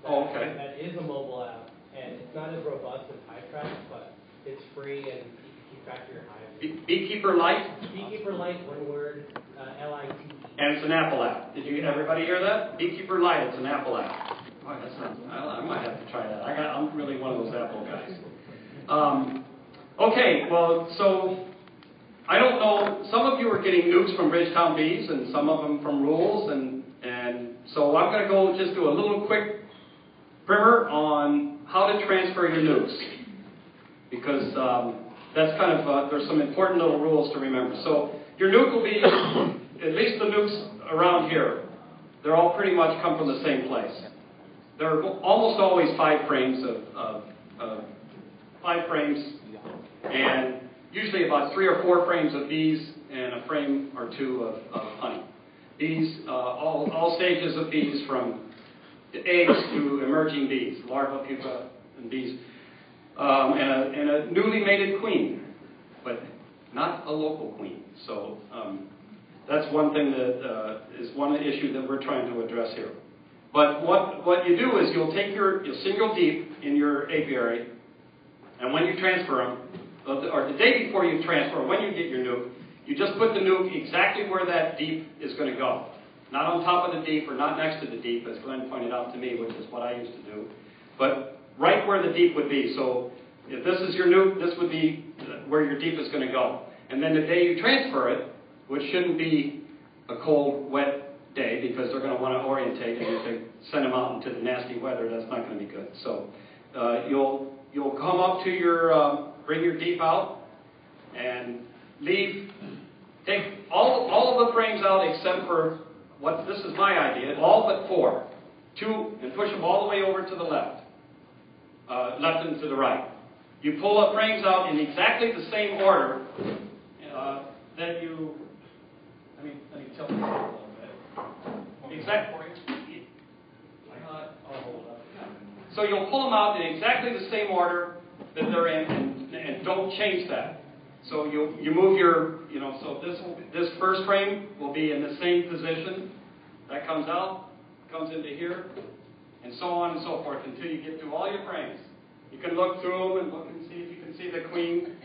That is a mobile app, and it's not as robust as Hive Tracks, but it's free and you can keep track of your hives. Beekeeper Lite? Beekeeper Lite, one word, Lite. And it's an Apple app. Did everybody hear that? Beekeeper Lite, it's an Apple app. Oh, that sounds, I might have to try that. I'm really one of those Apple guys. Okay, well, so I don't know. Some of you are getting nukes from Ridgetown Bees, and some of them from Rules, and so I'm going to go just do a little quick primer on how to transfer your nukes, because that's kind of there's some important little rules to remember. So your nuke will be, at least the nukes around here, they're all pretty much come from the same place. There are almost always 5 frames of 5 frames, and usually about 3 or 4 frames of bees and a frame or 2 of honey. Bees, all stages of bees, from eggs to emerging bees, larva, pupa, and bees, and a newly mated queen, but not a local queen. So that's one thing that is one issue that we're trying to address here. But what you do is you'll single deep in your apiary, and when you transfer them, or the day before you transfer, or when you get your nuke, you just put the nuke exactly where that deep is going to go. Not on top of the deep or not next to the deep, as Glenn pointed out to me, which is what I used to do, but right where the deep would be. So if this is your nuke, this would be where your deep is going to go. And then the day you transfer it, which shouldn't be a cold, wet day, because they're going to want to orientate, and if they send them out into the nasty weather, that's not going to be good. So you'll you'll come up to your, bring your deep out, and take all of the frames out except for this is my idea, all but 4. 2, and push them all the way over to the left. Left and to the right. You pull the frames out in exactly the same order that you, let me tilt this a little bit. Exactly. So you'll pull them out in exactly the same order that they're in, and don't change that. So you move your, so this first frame will be in the same position. That comes out, comes into here, and so on and so forth until you get through all your frames. You can look through them and look and see if you can see the queen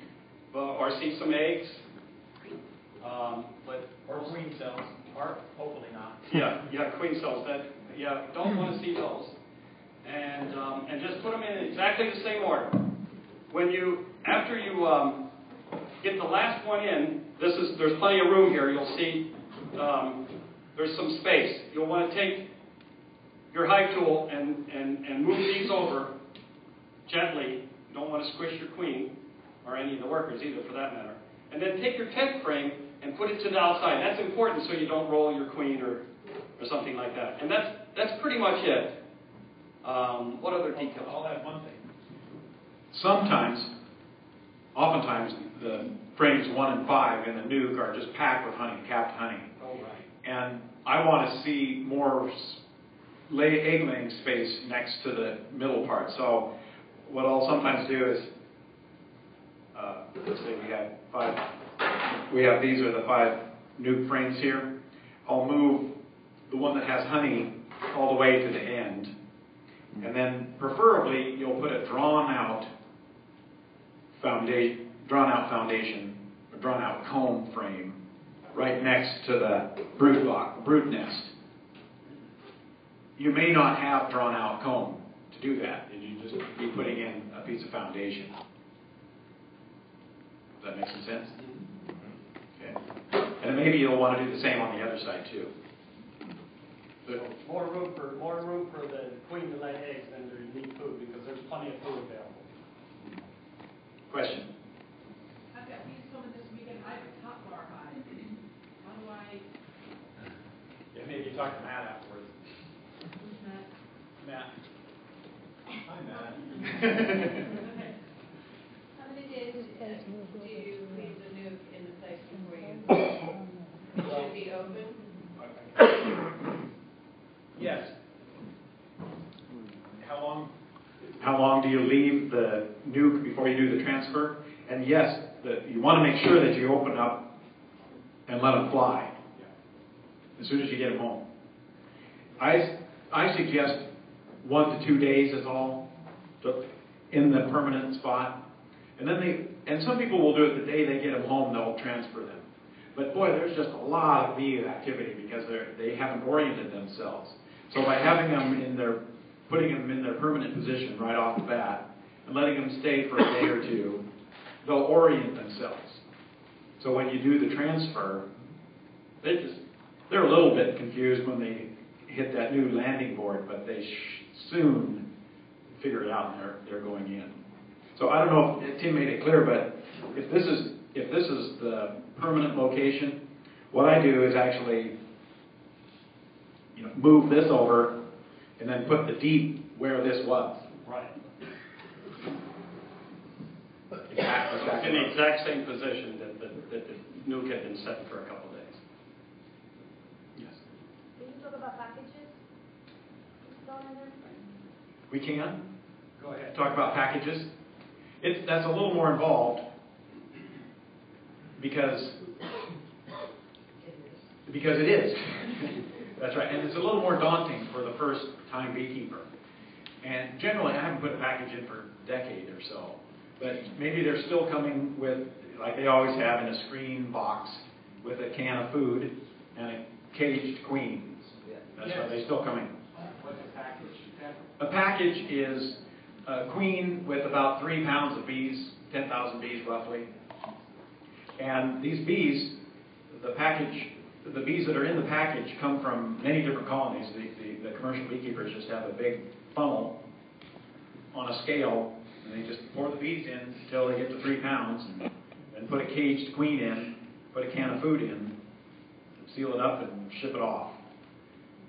or see some eggs. Or queen cells, or hopefully not. Yeah, queen cells. Don't want to see those. And just put them in exactly the same order. After you get the last one in, there's plenty of room here. You'll see there's some space. You'll want to take your hive tool and move these over gently. You don't want to squish your queen, or any of the workers either for that matter. And then take your 10th frame and put it to the outside. That's important so you don't roll your queen or something like that. And that's pretty much it. What other details? I'll add one thing. Oftentimes, the frames 1 and 5 in the nuke are just packed with honey, capped honey. Oh, right. And I want to see more egg-laying space next to the middle part. So what I'll sometimes do is, let's say these are the 5 nuke frames here. I'll move the one that has honey all the way to the end. And then preferably you'll put a drawn out foundation, a drawn out comb frame right next to the brood nest. You may not have drawn out comb to do that, and you just be putting in a piece of foundation. Does that make some sense? Okay. And maybe you'll want to do the same on the other side too. More room for the queen to lay eggs than there need food, because there's plenty of food available. Question? I've got used some of this weekend. I have a top bar hive. How do I? Yeah, maybe talk to Matt afterwards. Who's Matt? Matt. Hi, Matt. How many days do you leave the nuke in the place before you? Should it be open? Yes. How long do you leave the nuke before you do the transfer? And yes, you want to make sure that you open up and let them fly as soon as you get them home. I suggest 1 to 2 days is all in the permanent spot. And then some people will do it the day they get them home, they'll transfer them. But boy, there's just a lot of bee activity because they haven't oriented themselves. So by having them putting them in their permanent position right off the bat and letting them stay for a day or two, they'll orient themselves. So when you do the transfer, they're a little bit confused when they hit that new landing board, but they soon figure it out and they're going in. So I don't know if Tim made it clear, but if this is the permanent location, what I do is actually move this over and then put the deep where this was. Right. Exactly. In the exact same position that the nuke had been set for a couple of days. Yes. Can you talk about packages? We can. Go ahead. Talk about packages. That's a little more involved because it is. That's right. And it's a little more daunting for the first-time beekeeper. And generally, I haven't put a package in for a decade or so. But maybe they're still coming with, like they always have, in a screen box with a can of food and a caged queen. That's right. They're still coming. What's a package? A package is a queen with about 3 pounds of bees, 10,000 bees roughly. And these bees, the bees that are in the package come from many different colonies. The commercial beekeepers just have a big funnel on a scale And they just pour the bees in until they get to 3 pounds, and put a caged queen in, put a can of food in, seal it up, and ship it off.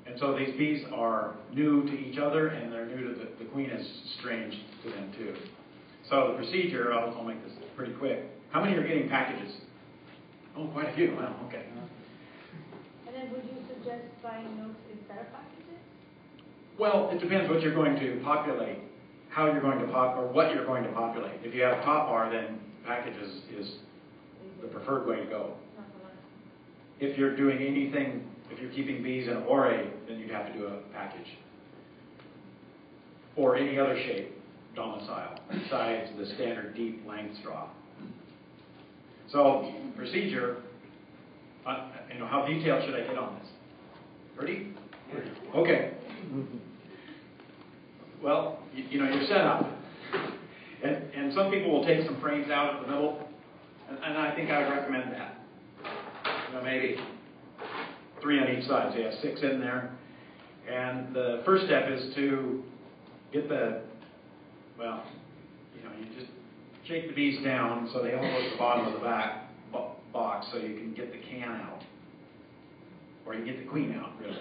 And so these bees are new to each other, and they're new to the queen is strange to them too. So the procedure, I'll make this pretty quick. How many are getting packages? Oh, quite a few. Wow, okay. And then would you suggest buying milk instead of packages? Well, it depends what you're going to populate, how you're going to or what you're going to populate. If you have a top bar, then packages is the preferred way to go. If you're doing anything, if you're keeping bees in a moray, then you'd have to do a package. Or any other shape domicile besides the standard deep length straw. So, procedure, how detailed should I get on this? 30? Okay. Well, you're set up. And some people will take some frames out of the middle, and I think I would recommend that. Maybe 3 on each side, so you have 6 in there. And the first step is to get you just shake the bees down so they all go to the bottom of the back box so you can get the can out. Or you get the queen out, really.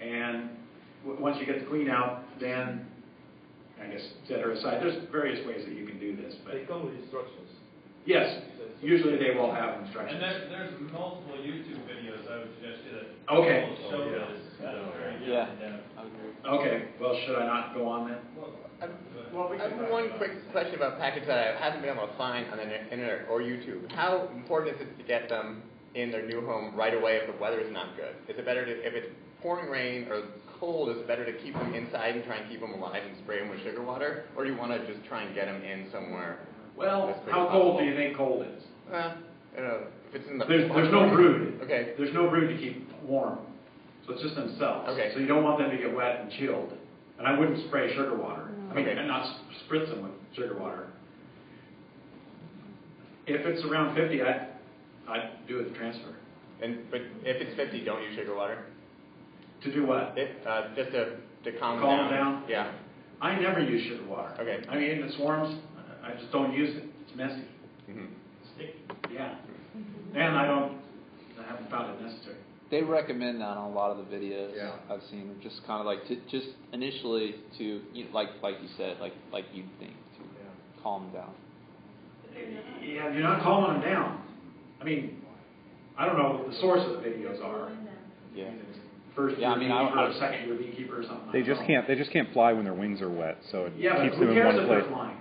And once you get the queen out, then, I guess, set her aside. There's various ways that you can do this. But they come with instructions. Yes. Usually they will have instructions. And there's multiple YouTube videos I would suggest you that okay. show this at a very Yeah. Okay. Well, should I not go on then? I have one quick question about packages that I haven't been able to find on the internet or YouTube. How important is it to get them in their new home right away if the weather is not good? Is it better if it's pouring rain or cold, is it better to keep them inside and try and keep them alive and spray them with sugar water? Or do you want to just try and get them in somewhere? Well, how cold do you think cold is? If it's in the there's no brood. Okay. There's no brood to keep warm. So it's just themselves. Okay. So you don't want them to get wet and chilled. And I wouldn't spray sugar water. Okay. And not spritz them with sugar water. If it's around 50, I'd do it the transfer. But if it's 50, don't use sugar water? To do what? Just to calm them down? Yeah. I never use sugar water. Okay. I mean, in the swarms, I just don't use it. It's messy. Mm-hmm. Sticky. Yeah. And I haven't found it necessary. They recommend that on a lot of the videos I've seen. Just kind of like just initially to like you said, like you'd think to calm them down. Yeah, you're not calming them down. I mean, I don't know what the source of the videos are. Yeah. First year beekeeper or second year beekeeper or something. They just can't fly when their wings are wet, so it keeps them in one place. Who cares if they're flying?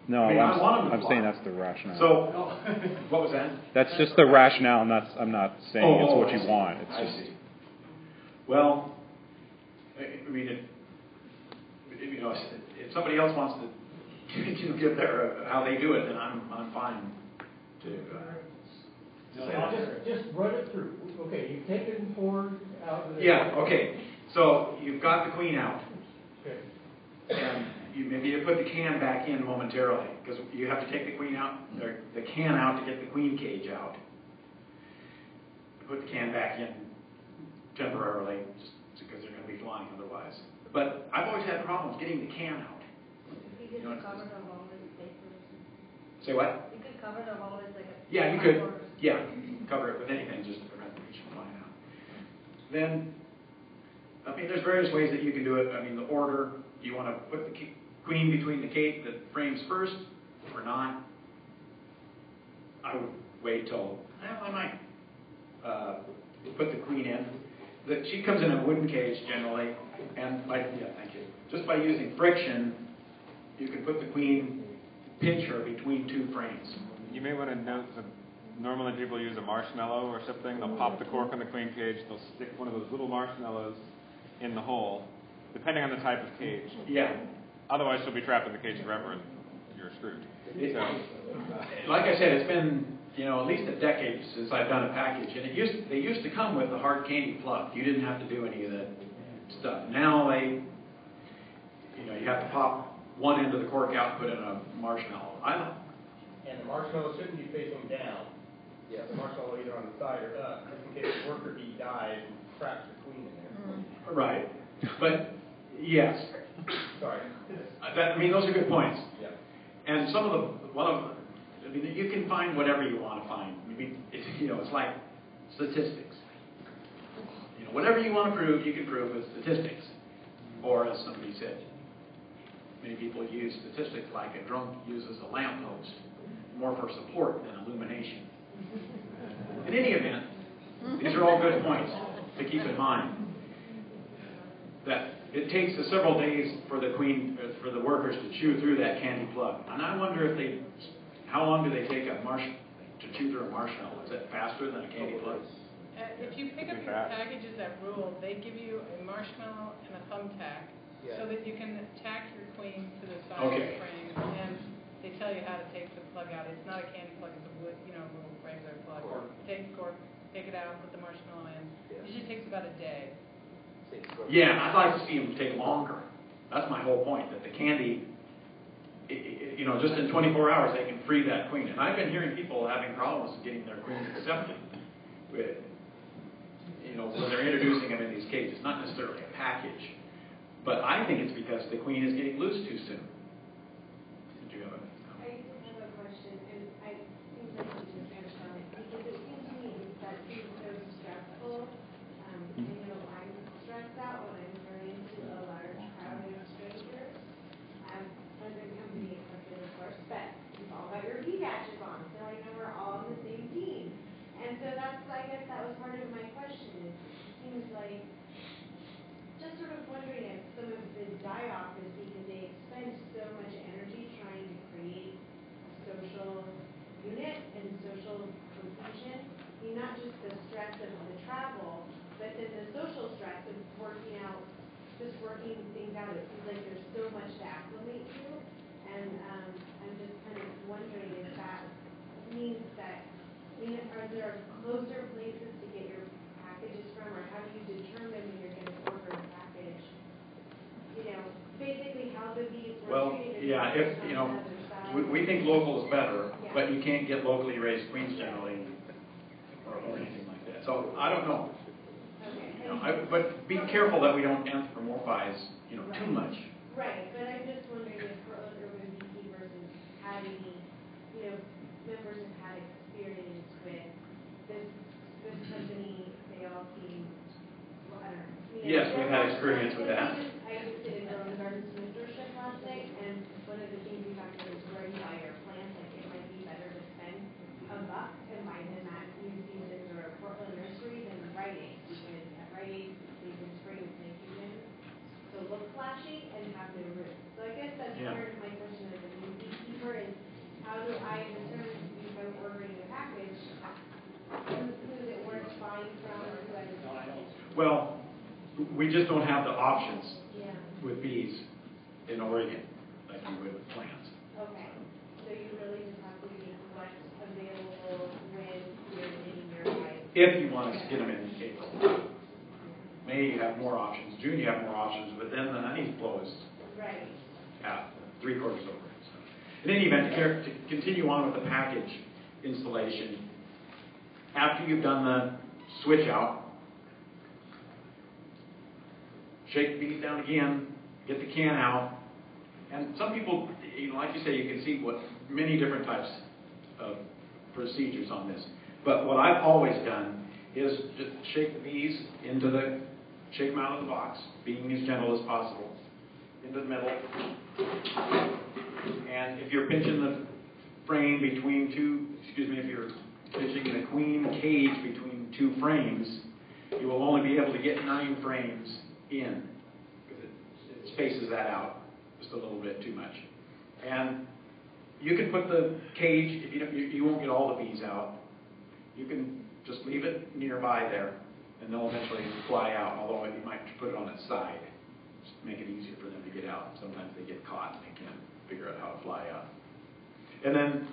No, I mean, I want them to I'm fly. saying that's the rationale. So, what was that? That's just the rationale, and I'm not saying it's what you want. It's I just. see. Well, I mean, if somebody else wants to give their how they do it, then I'm fine to. Just run it through. Okay, you've taken and poured out. Okay. So you've got the queen out. Okay. And maybe you put the can back in momentarily, because you have to take the queen out, or the can out to get the queen cage out. Put the can back in temporarily, just because they're going to be flying otherwise. But I've always had problems getting the can out. You could cover them all with papers. Say what? You could cover them all with like a... Yeah, you could. Yeah, cover it with anything just to prevent the bees from flying out. Then, I mean, there's various ways that you can do it. I mean, the order, do you want to put the queen between the frames first or not? I would wait till, I might put the queen in. She comes in a wooden cage generally, and thank you. Just by using friction, you can put the queen, pinch her between 2 frames. You may want to note that normally people use a marshmallow or something. They'll pop the cork on the queen cage. They'll stick one of those little marshmallows in the hole, depending on the type of cage. Yeah. Otherwise, she'll be trapped in the cage forever, and you're screwed. Like I said, it's been at least a decade since I've done a package, and they used to come with the hard candy fluff. You didn't have to do any of that stuff. Now you have to pop one end of the cork out and put in a marshmallow. And the marshmallow shouldn't be facing down. Yeah, the marshmallow either on the side or up, just in case the worker bee dies and traps the queen in there. Right. But yes. Sorry. I mean, those are good points. Yeah. And some of I mean, you can find whatever you want to find. I mean, it's like statistics. Whatever you want to prove, you can prove with statistics. Or, as somebody said, many people use statistics like a drunk uses a lamppost, more for support than illumination. In any event, these are all good points to keep in mind. That it takes several days for the workers to chew through that candy plug. And I wonder how long do they take to chew through a marshmallow? Is that faster than a candy plug? If you pick up your packages at Rule, they give you a marshmallow and a thumbtack so that you can tack your queen to the side of the frame, and they tell you how to take the plug out. It's not a candy plug; it's a wood, little regular plug. Take it out, put the marshmallow in. It usually takes about a day. Yeah, I'd like to see them take longer. That's my whole point. That the candy, just in 24 hours they can free that queen. And I've been hearing people having problems getting their queens accepted with. When they're introducing them in these cages, not necessarily a package, but I think it's because the queen is getting loose too soon. Did you have I have a question, and I think that you just answered on it, because it seems to me that seems so stressful. I know I'm stressed out when I'm running into a large crowd of strangers. As a company accepted, of course, but you've all got your V badges on, so I know we're all on the same team. And so I guess that was part of my question. It seems like, just sort of wondering if some of the die-off is because they expend so much energy trying to create a social unit and social cohesion. I mean, not just the stress of the travel, but then the social stress of working things out. It seems like there's so much to acclimate to. And I'm just kind of wondering if that means that, are there closer places to get your packages from, or how do you determine when you're going to order a package? Basically how the bees were treated. Well, yeah, we think local is better, but you can't get locally raised queens generally, or anything like that. So I don't know. Okay. But be careful that we don't anthropomorphize, too much. Right, but I'm just wondering if Portland Urban Beekeepers has had any, members have had experience with this company, they all seem, I don't know. Yes, we've had experience with that. I just did a Rose Gardens mentorship last night, and one of the things we talked about is where you buy your plants. Like, it might be better to spend $1 and buy them at New Seasons or Portland Nursery than Rite Aid, because at Rite Aid, they can spray with nitrogen, so look flashy and have no root. So I guess that's part of my question as a new beekeeper is, how do I determine if I'm ordering a package, who is it worth buying from, or who I just... Well, we just don't have the options with bees in Oregon like you would with plants. Okay. So you really just have to be what's available when you're getting your advice. If you want to get them in April. May you have more options. June you have more options, but then the honey flows at 3/4 over. So. In any event, to continue on with the package installation, after you've done the switch out, shake the bees down again, get the can out, and some people, like you say, you can see many different types of procedures on this. But what I've always done is just shake the bees shake them out of the box, being as gentle as possible, into the middle. And if you're pinching the frame between if you're pinching the queen cage between two frames, you will only be able to get 9 frames in, because it spaces that out just a little bit too much. And you can put the cage, if you won't get all the bees out, you can just leave it nearby there, and they'll eventually fly out, although you might put it on its side, just to make it easier for them to get out. Sometimes they get caught and they can't figure out how to fly out. And then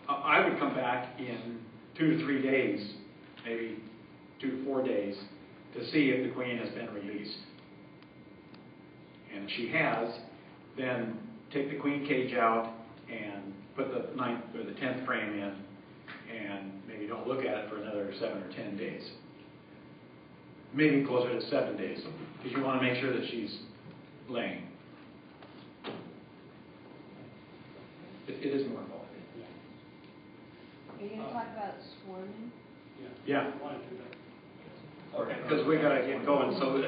I would come back in 2 to 3 days, maybe 2 to 4 days, to see if the queen has been released. And if she has, then take the queen cage out and put the 9th or the 10th frame in, and maybe don't look at it for another 7 or 10 days. Maybe closer to 7 days, because you want to make sure that she's laying. It is more involved. Are you going to talk about swarming? Yeah. Okay, because we got to get going. So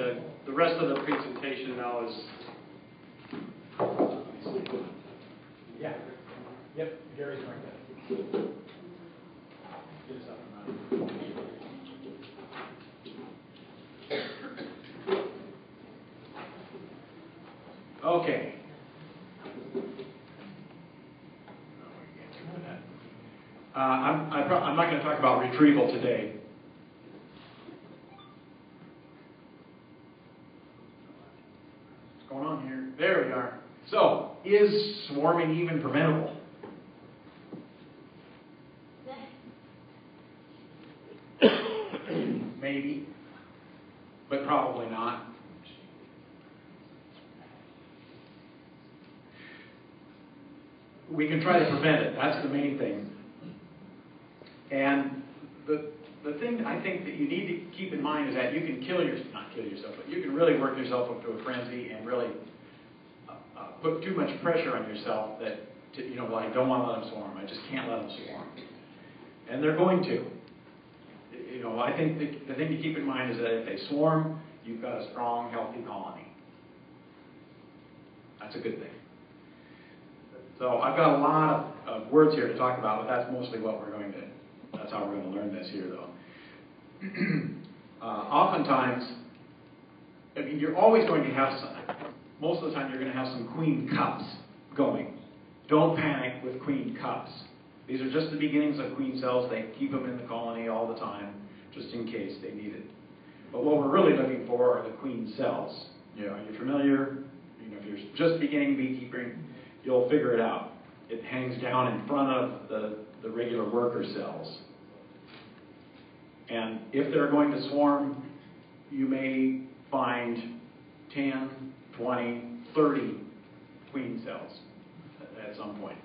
the rest of the presentation now is. Yeah. Yep, Gary's right there. Get us up and running. Okay. I'm not going to talk about retrieval today. What's going on here? There we are. So, is swarming even preventable? Maybe, but probably not. We can try to prevent it. That's the main thing. And the thing I think that you need to keep in mind is that you can not kill yourself, but you can really work yourself up to a frenzy and really put too much pressure on yourself that, well, I don't want to let them swarm. I just can't let them swarm. And they're going to. I think the thing to keep in mind is that if they swarm, you've got a strong, healthy colony. That's a good thing. So I've got a lot of words here to talk about, but that's mostly what that's how we're going to learn this here, though. Oftentimes, I mean, you're always going to have most of the time you're going to have some queen cups going. Don't panic with queen cups. These are just the beginnings of queen cells. They keep them in the colony all the time, just in case they need it. But what we're really looking for are the queen cells. Are you familiar? If you're just beginning beekeeping, you'll figure it out. It hangs down in front of the regular worker cells. And if they're going to swarm, you may find 10, 20, 30 queen cells at some point.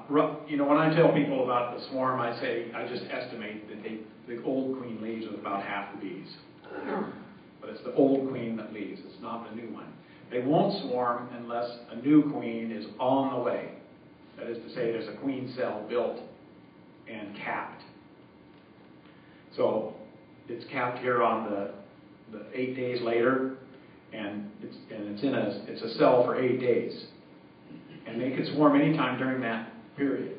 When I tell people about the swarm, I say I just estimate that the old queen leaves with about half the bees. But it's the old queen that leaves. It's not the new one. They won't swarm unless a new queen is on the way. That is to say, there's a queen cell built and capped. So it's capped here on the 8 days later, and it's a cell for 8 days. And they can swarm anytime during that period.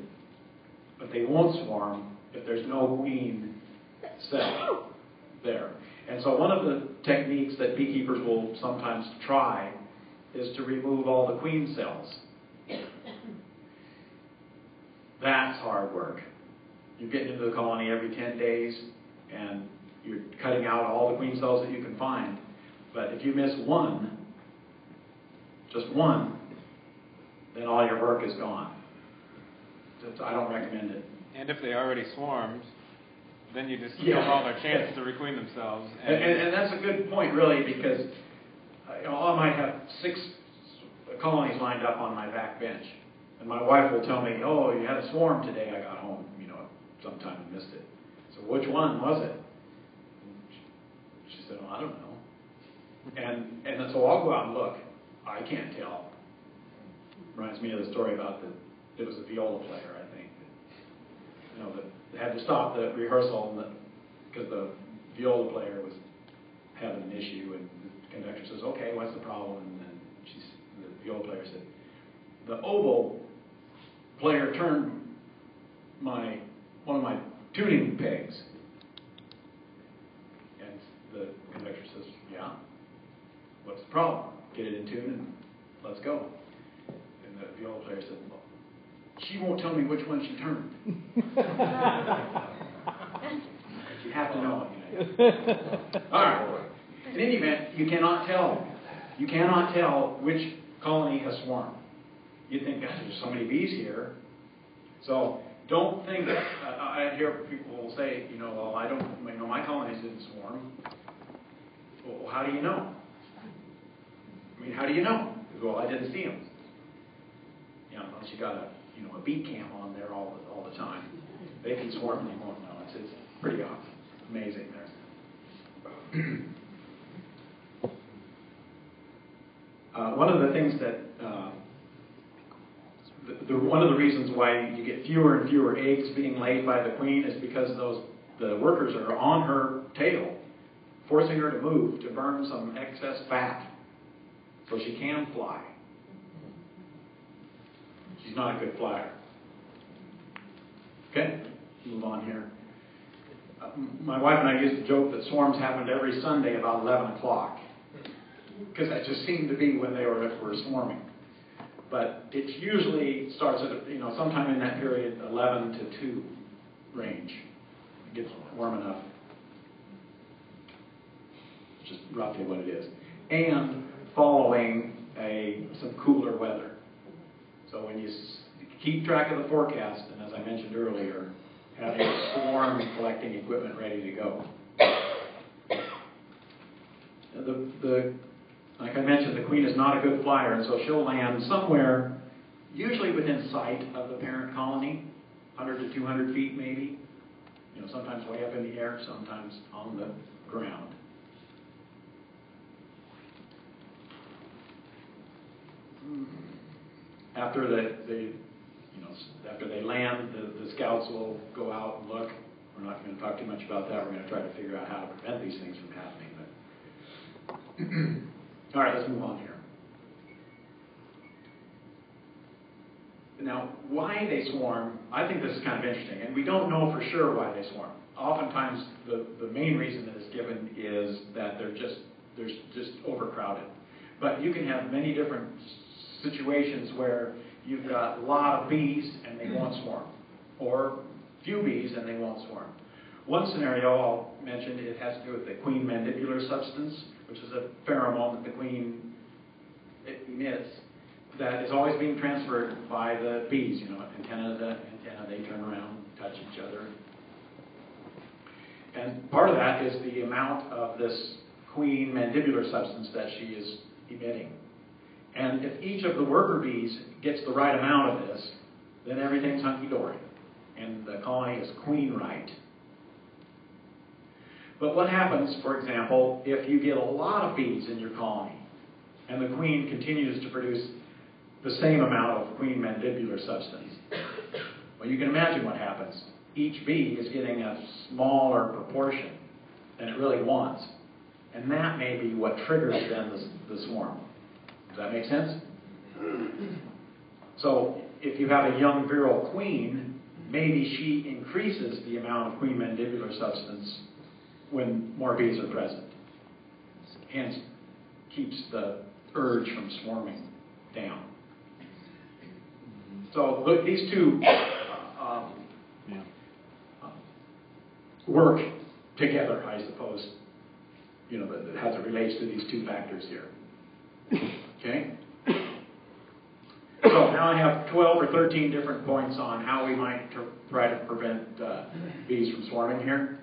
But they won't swarm if there's no queen cell there. And so one of the techniques that beekeepers will sometimes try is to remove all the queen cells. That's hard work. You get into the colony every 10 days, and you're cutting out all the queen cells that you can find. But if you miss one, just one, then all your work is gone. I don't recommend it. And if they already swarmed, then you just kill all their chance to requeen themselves. And that's a good point, really, because I might have 6 colonies lined up on my back bench. And my wife will tell me, oh, you had a swarm today. I got home, sometime and missed it. So which one was it? She said, well, I don't know. And so I'll go out and look. I can't tell. Reminds me of the story about it was a viola player, I think. That had to stop the rehearsal because the viola player was having an issue, and the conductor says, okay, what's the problem? And then the viola player said, the oboe player turned one of my tuning pegs. And the conductor says, yeah, what's the problem? Get it in tune and let's go. And the viola player said, well, she won't tell me which one she turned. You have to know it. All right. In any event, you cannot tell. You cannot tell which colony has swarmed. You think, gosh, there's so many bees here. So don't think that, I hear people will say, well, my colonies didn't swarm. Well, how do you know? How do you know? Well, I didn't see them. Unless you got a beat cam on there all the time. They can swarm and you won't know. It's pretty amazing there. One of the things that, one of the reasons why you get fewer and fewer eggs being laid by the queen is because the workers are on her tail, forcing her to move to burn some excess fat so she can fly. She's not a good flyer. Okay, move on here. My wife and I used to joke that swarms happened every Sunday about 11 o'clock, because that just seemed to be when they were swarming. But it usually starts at, sometime in that period, 11 to 2 range. It gets warm enough. Just roughly what it is. And following some cooler weather. So when you keep track of the forecast, and as I mentioned earlier, having swarm collecting equipment ready to go. Like I mentioned, the queen is not a good flyer, and so she'll land somewhere, usually within sight of the parent colony, 100 to 200 feet maybe. Sometimes way up in the air, sometimes on the ground. After they land, the scouts will go out and look. We're not going to talk too much about that. We're going to try to figure out how to prevent these things from happening. All right, let's move on here. Now, why they swarm, I think this is kind of interesting, and we don't know for sure why they swarm. Oftentimes, the main reason that is given is that they're just overcrowded. But you can have many different situations where you've got a lot of bees and they won't swarm, or few bees and they won't swarm. One scenario I'll mention, it has to do with the queen mandibular substance, which is a pheromone that the queen emits that is always being transferred by the bees. Antenna to antenna, they turn around, touch each other. And part of that is the amount of this queen mandibular substance that she is emitting. And if each of the worker bees gets the right amount of this, then everything's hunky-dory. And the colony is queen-right. But what happens, for example, if you get a lot of bees in your colony and the queen continues to produce the same amount of queen mandibular substance? Well, you can imagine what happens. Each bee is getting a smaller proportion than it really wants. And that may be what triggers then the swarm. Does that make sense? So if you have a young virile queen, maybe she increases the amount of queen mandibular substance when more bees are present. Hence, keeps the urge from swarming down. So look, these two work together, I suppose, as it relates to these two factors here. Okay? So now I have 12 or 13 different points on how we might try to prevent bees from swarming here.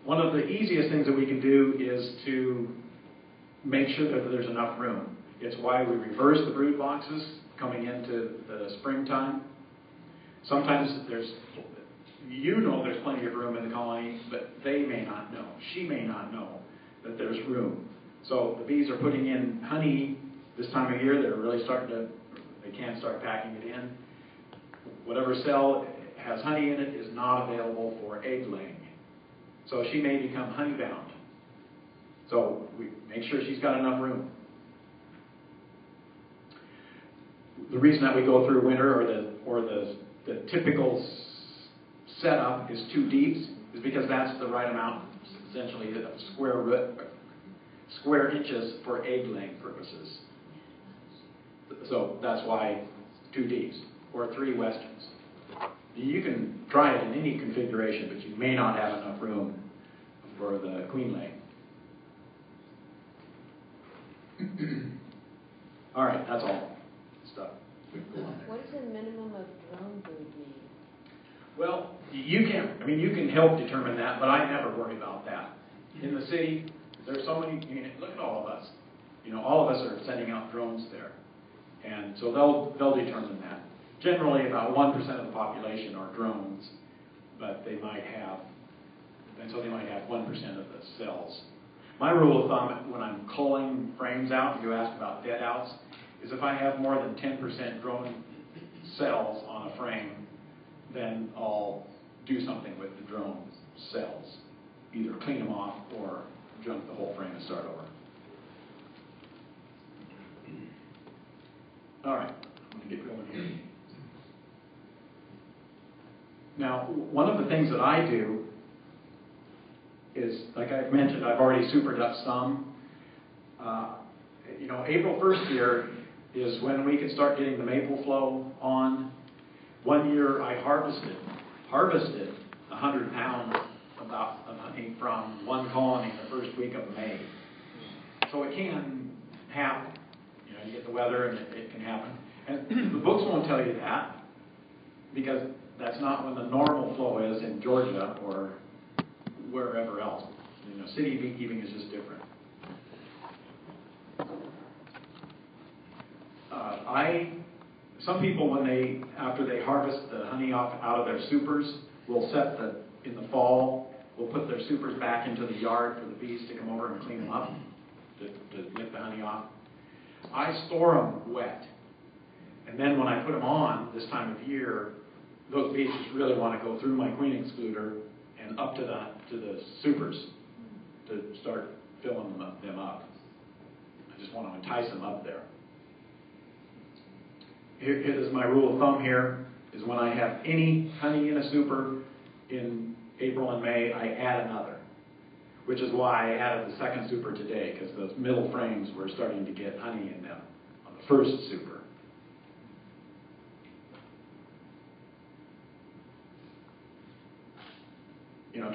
One of the easiest things that we can do is to make sure that there's enough room. It's why we reverse the brood boxes coming into the springtime. Sometimes there's plenty of room in the colony, but they may not know. She may not know that there's room. So the bees are putting in honey this time of year. They're really they can't start packing it in. Whatever cell has honey in it is not available for egg laying. So she may become honey bound. So we make sure she's got enough room. The reason that we go through winter or the typical setup is 2 deeps is because that's the right amount, essentially the square inches for egg laying purposes. So that's why 2 deeps or 3 westerns. You can try it in any configuration, but you may not have enough room for the queen laying. All right, that's all stuff. What does a minimum of drone brood mean? Well, you can help determine that, but I never worry about that. In the city, there's so many, look at all of us. All of us are sending out drones there. And so they'll determine that. Generally, about 1% of the population are drones, but they might have 1% of the cells. My rule of thumb when I'm culling frames out, you asked about dead outs, is if I have more than 10% drone cells on a frame, then I'll do something with the drone cells. Either clean them off or junk the whole frame and start over. All right, I'm going to get going here. Now, one of the things that I do is, like I mentioned, I've already supered up some. April 1st here is when we can start getting the maple flow on. One year I harvested 100 pounds of honey from one colony in the first week of May. So it can happen. You get the weather and it can happen. And the books won't tell you that because that's not when the normal flow is in Georgia or wherever else. City beekeeping is just different. Some people, after they harvest the honey off out of their supers, will in the fall, will put their supers back into the yard for the bees to come over and clean them up, to get the honey off. I store them wet. And then when I put them on this time of year, those bees just really want to go through my queen excluder and up to the supers to start filling them up. I just want to entice them up there. Here is my rule of thumb here, is when I have any honey in a super in April and May, I add another, which is why I added the second super today, because those middle frames were starting to get honey in them on the first super.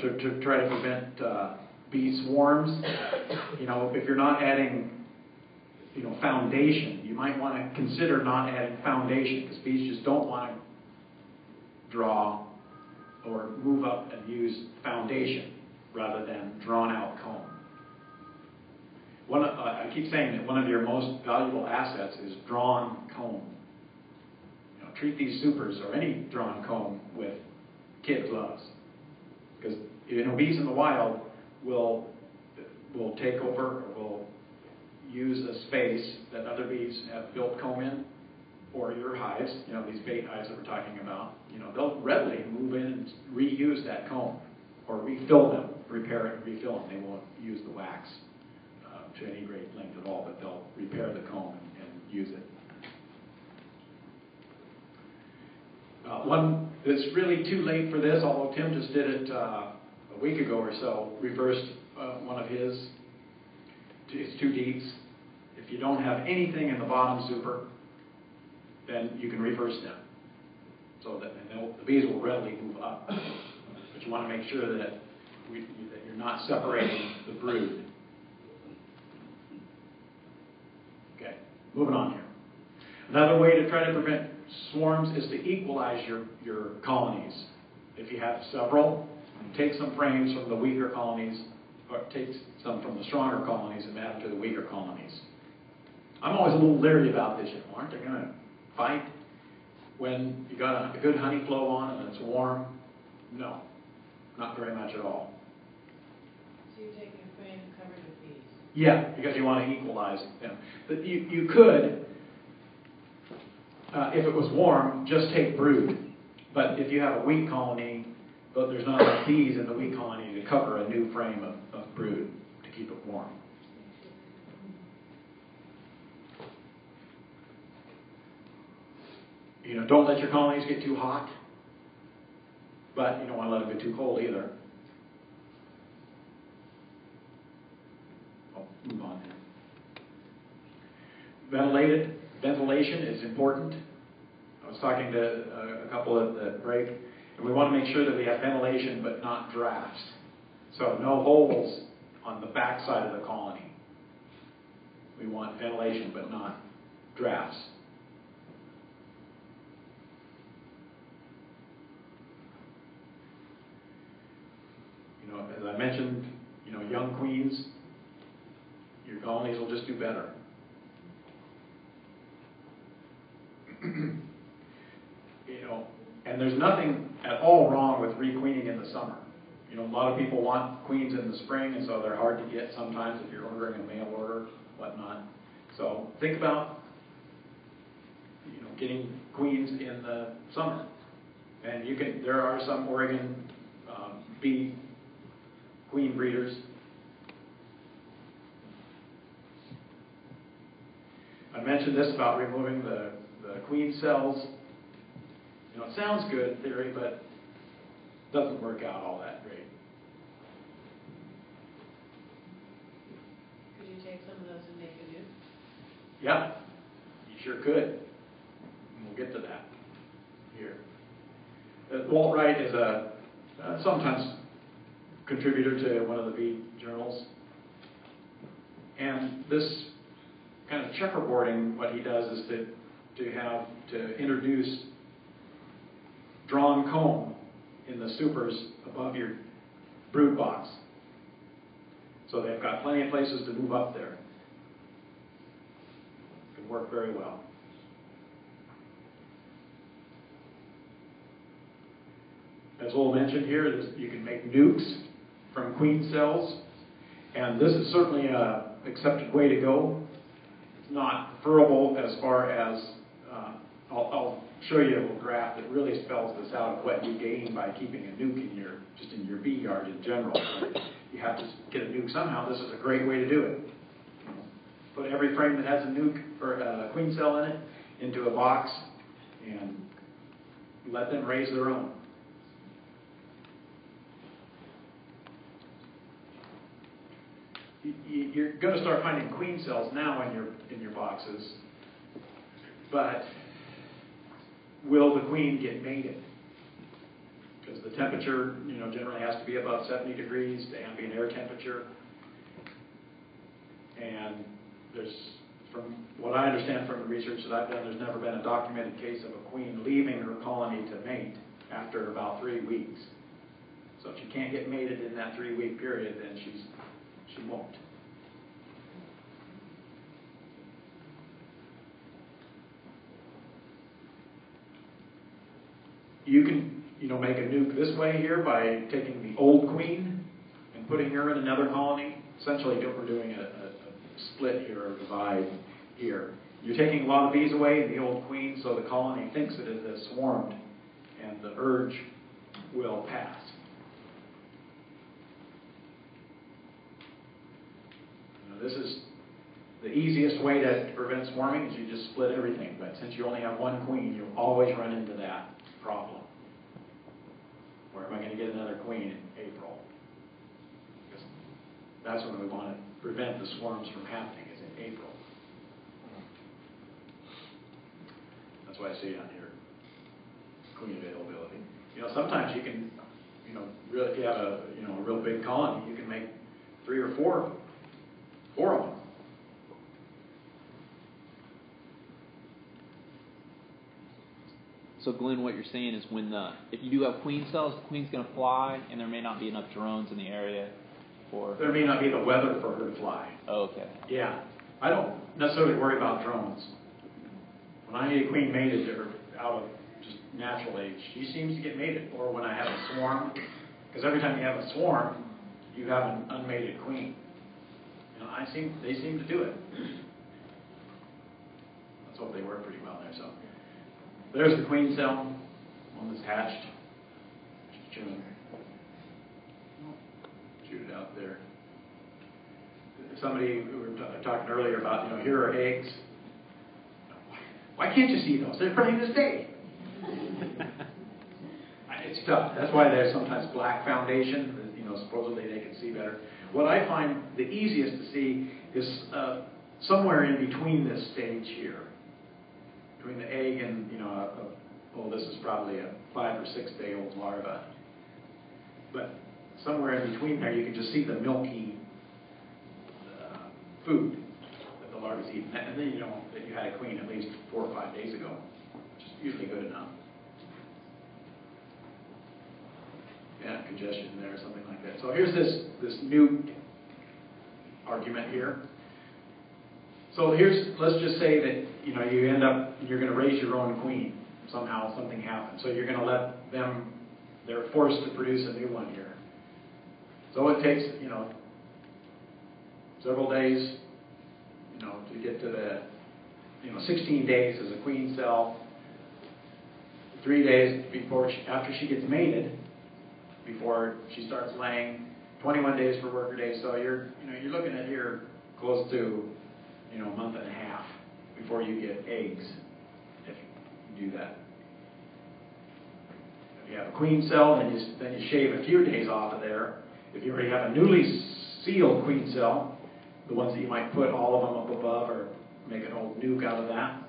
To try to prevent bee swarms, if you're not adding foundation, you might want to consider not adding foundation, because bees just don't want to draw or move up and use foundation rather than drawn out comb. I keep saying that one of your most valuable assets is drawn comb. Treat these supers or any drawn comb with kid gloves, because bees in the wild will take over or will use a space that other bees have built comb in, or your hives, these bait hives that we're talking about, they'll readily move in and reuse that comb, or refill them, repair it and refill them. They won't use the wax to any great length at all, but they'll repair the comb and use it. One that's really too late for this, although Tim just did it a week ago or so, reversed one of his two deeps. If you don't have anything in the bottom super, then you can reverse them. So that the bees will readily move up. But you want to make sure that you're not separating the brood. Okay, moving on here. Another way to try to prevent swarms is to equalize your colonies. If you have several, take some frames from the weaker colonies, or take some from the stronger colonies and add them to the weaker colonies. I'm always a little leery about this. Aren't they going to fight when you got a good honey flow on and it's warm? No, not very much at all. So you're taking a frame covered with bees? Yeah, because you want to equalize them. But you could, if it was warm, just take brood. But if you have a weak colony, but there's not enough bees in the weak colony to cover a new frame of brood to keep it warm. Don't let your colonies get too hot, but you don't want to let them get too cold either. I'll move on here. Ventilation is important. I was talking to a couple at the break, and we want to make sure that we have ventilation but not drafts. So no holes on the back side of the colony. We want ventilation but not drafts. As I mentioned, young queens, your colonies will just do better. And there's nothing at all wrong with requeening in the summer. You know, a lot of people want queens in the spring, and so they're hard to get sometimes if you're ordering a mail order, whatnot. So think about, you know, getting queens in the summer. And you can, there are some Oregon bee queen breeders. I mentioned this about removing the queen cells. You know, it sounds good in theory, but doesn't work out all that great. Could you take some of those and make a nuke? Yeah, you sure could. And we'll get to that here. Walt Wright is a sometimes contributor to one of the bee journals. And this kind of checkerboarding, what he does is to introduce drawn comb in the supers above your brood box. So they've got plenty of places to move up there. Can work very well. As Lowell mentioned here, you can make nukes from queen cells, and this is certainly an accepted way to go. It's not preferable as far as, I'll show you a little graph that really spells this out of what you gain by keeping a nuke in your bee yard in general. You have to get a nuke somehow. This is a great way to do it. Put every frame that has a nuke or a queen cell in it into a box and let them raise their own. You're going to start finding queen cells now in your boxes, but will the queen get mated? Because the temperature, you know, generally has to be above 70 degrees, the ambient air temperature. And there's, from what I understand from the research that I've done, there's never been a documented case of a queen leaving her colony to mate after about 3 weeks. So if she can't get mated in that 3-week period, then she won't. You can, you know, make a nuke this way here by taking the old queen and putting her in another colony. Essentially, we're doing a split here, or divide here. You're taking a lot of bees away in the old queen, so the colony thinks that it has swarmed, and the urge will pass. This is the easiest way to prevent swarming is you just split everything. But since you only have one queen, you'll always run into that problem. Where am I going to get another queen in April? Because that's when we want to prevent the swarms from happening, is in April. That's why I say on here, queen availability. You know, sometimes you can, you know, really, if you have a real big colony, you can make 3 or 4 of them. So Glenn, what you're saying is if you do have queen cells, the queen's going to fly, and there may not be enough drones in the area for... There may not be the weather for her to fly. Oh, okay. Yeah. I don't necessarily worry about drones. When I need a queen mated out of just natural age, she seems to get mated. Or when I have a swarm, because every time you have a swarm, you have an unmated queen. You know, they seem to do it. Let's hope they work pretty well there. So there's the queen cell, one that's hatched. Just shoot it out there. Somebody, we were talking earlier about, you know, here are eggs. Why can't you see those? They're pretty this day. It's tough. That's why there's sometimes black foundation. You know, supposedly they can see better. What I find the easiest to see is somewhere in between this stage here, between the egg and, you know, this is probably a 5 or 6 day old larva. But somewhere in between there, you can just see the milky food that the larva's eating. And then you know that you had a queen at least 4 or 5 days ago, which is usually good enough. Yeah, congestion there or something like that. So here's this new argument here. So let's just say that, you know, you end up, you're going to raise your own queen. Somehow something happens. So you're going to let them, they're forced to produce a new one here. So it takes, several days, to get to the, 16 days as a queen cell, 3 days after she gets mated, before she starts laying, 21 days for worker days. So you're looking at here close to, a month and a half before you get eggs, if you do that. If you have a queen cell, then you shave a few days off of there. If you already have a newly sealed queen cell, the ones that you might put all of them up above or make an old nuke out of that,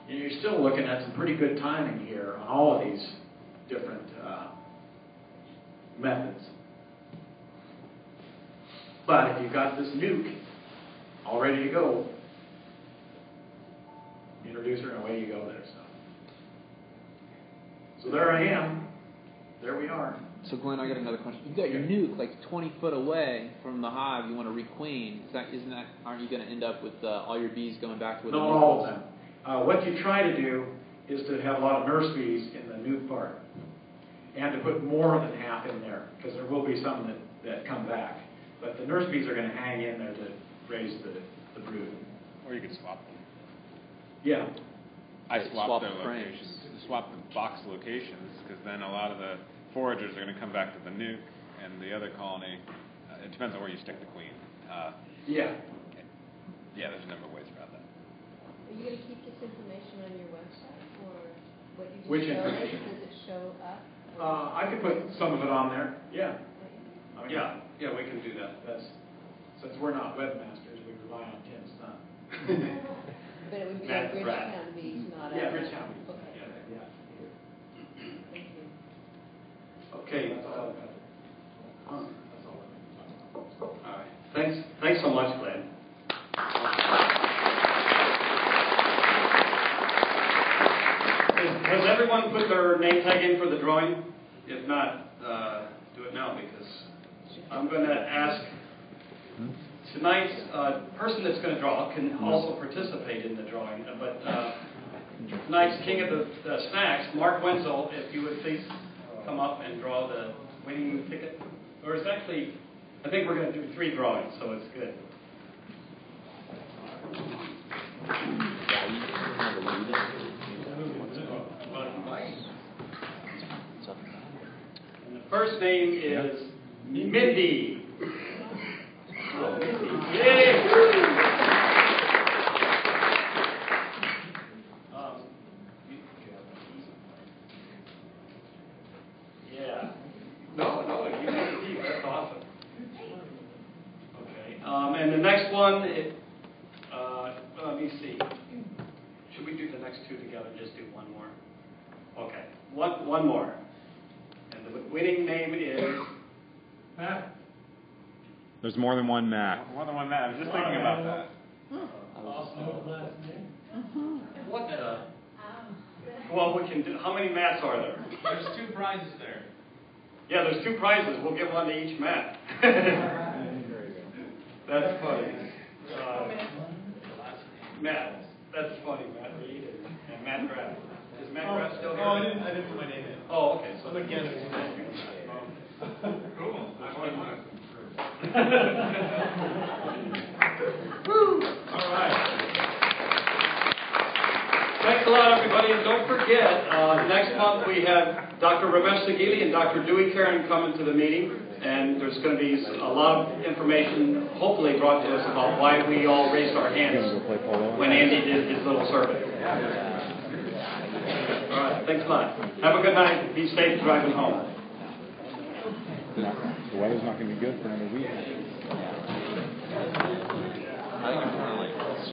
you're still looking at some pretty good timing here on all of these different methods. But if you've got this nuke all ready to go, introduce her and away you go there. So there I am. There we are. So Glenn, I got another question. You got your nuke like 20 foot away from the hive. You want to requeen. Aren't you going to end up with all your bees going back to? Not all of them. What you try to do is to have a lot of nurse bees in the nuke part, and to put more than half in there, because there will be some that come back. But the nurse bees are going to hang in there to raise the brood. Or you could swap them. Yeah. I swap their locations. Swap the box locations, because then a lot of the foragers are going to come back to the nuke, and the other colony, it depends on where you stick the queen. Yeah, there's a number of ways around that. Are you going to keep this information on your website, or what you just Which showed us? information? Does it show up? I could put some of it on there. Yeah. Yeah, we can do that. Since we're not webmasters, we rely on Tim's son. But it would be Matt like Pratt. Bridgetown bees, not Bridgetown bees. Okay. Yeah. Thank you. Okay, that's all I've got. All right. Thanks so much, Glenn. Has everyone put their name tag in for the drawing? If not, do it now, because I'm going to ask tonight's person that's going to draw can also participate in the drawing. But tonight's king of the snacks, Mark Wenzel, if you would please come up and draw the winning ticket. Or it's actually, I think we're going to do 3 drawings, so it's good. And the first name is Mindy. Oh, Mindy. Yay! Yeah. No, you can keep. That's awesome. Okay. And the next one, let me see. Should we do the next 2 together? Just do one more. Okay. One more. And the winning name is Matt. There's more than one Matt. More than one Matt. I was just thinking about that. What the? Well, we can do. How many Matts are there? There's 2 prizes there. Yeah, there's 2 prizes. We'll give one to each Matt. That's funny. Matt. That's funny. Matt Reed and Matt Graff. Is Matt Graff still here? Oh, I didn't put my name in. Oh, okay. So Again, it's cool. That's what I wanted. Woo! All right. Thanks a lot, everybody. And don't forget, next month we have Dr. Ramesh Sagili and Dr. Dewey Karen coming to the meeting. And there's going to be a lot of information, hopefully brought to us, about why we all raised our hands when Andy did his little survey. All right. Thanks a lot. Have a good night. Be safe driving home. The weather's not going to be good for another week. I think I'm kind of like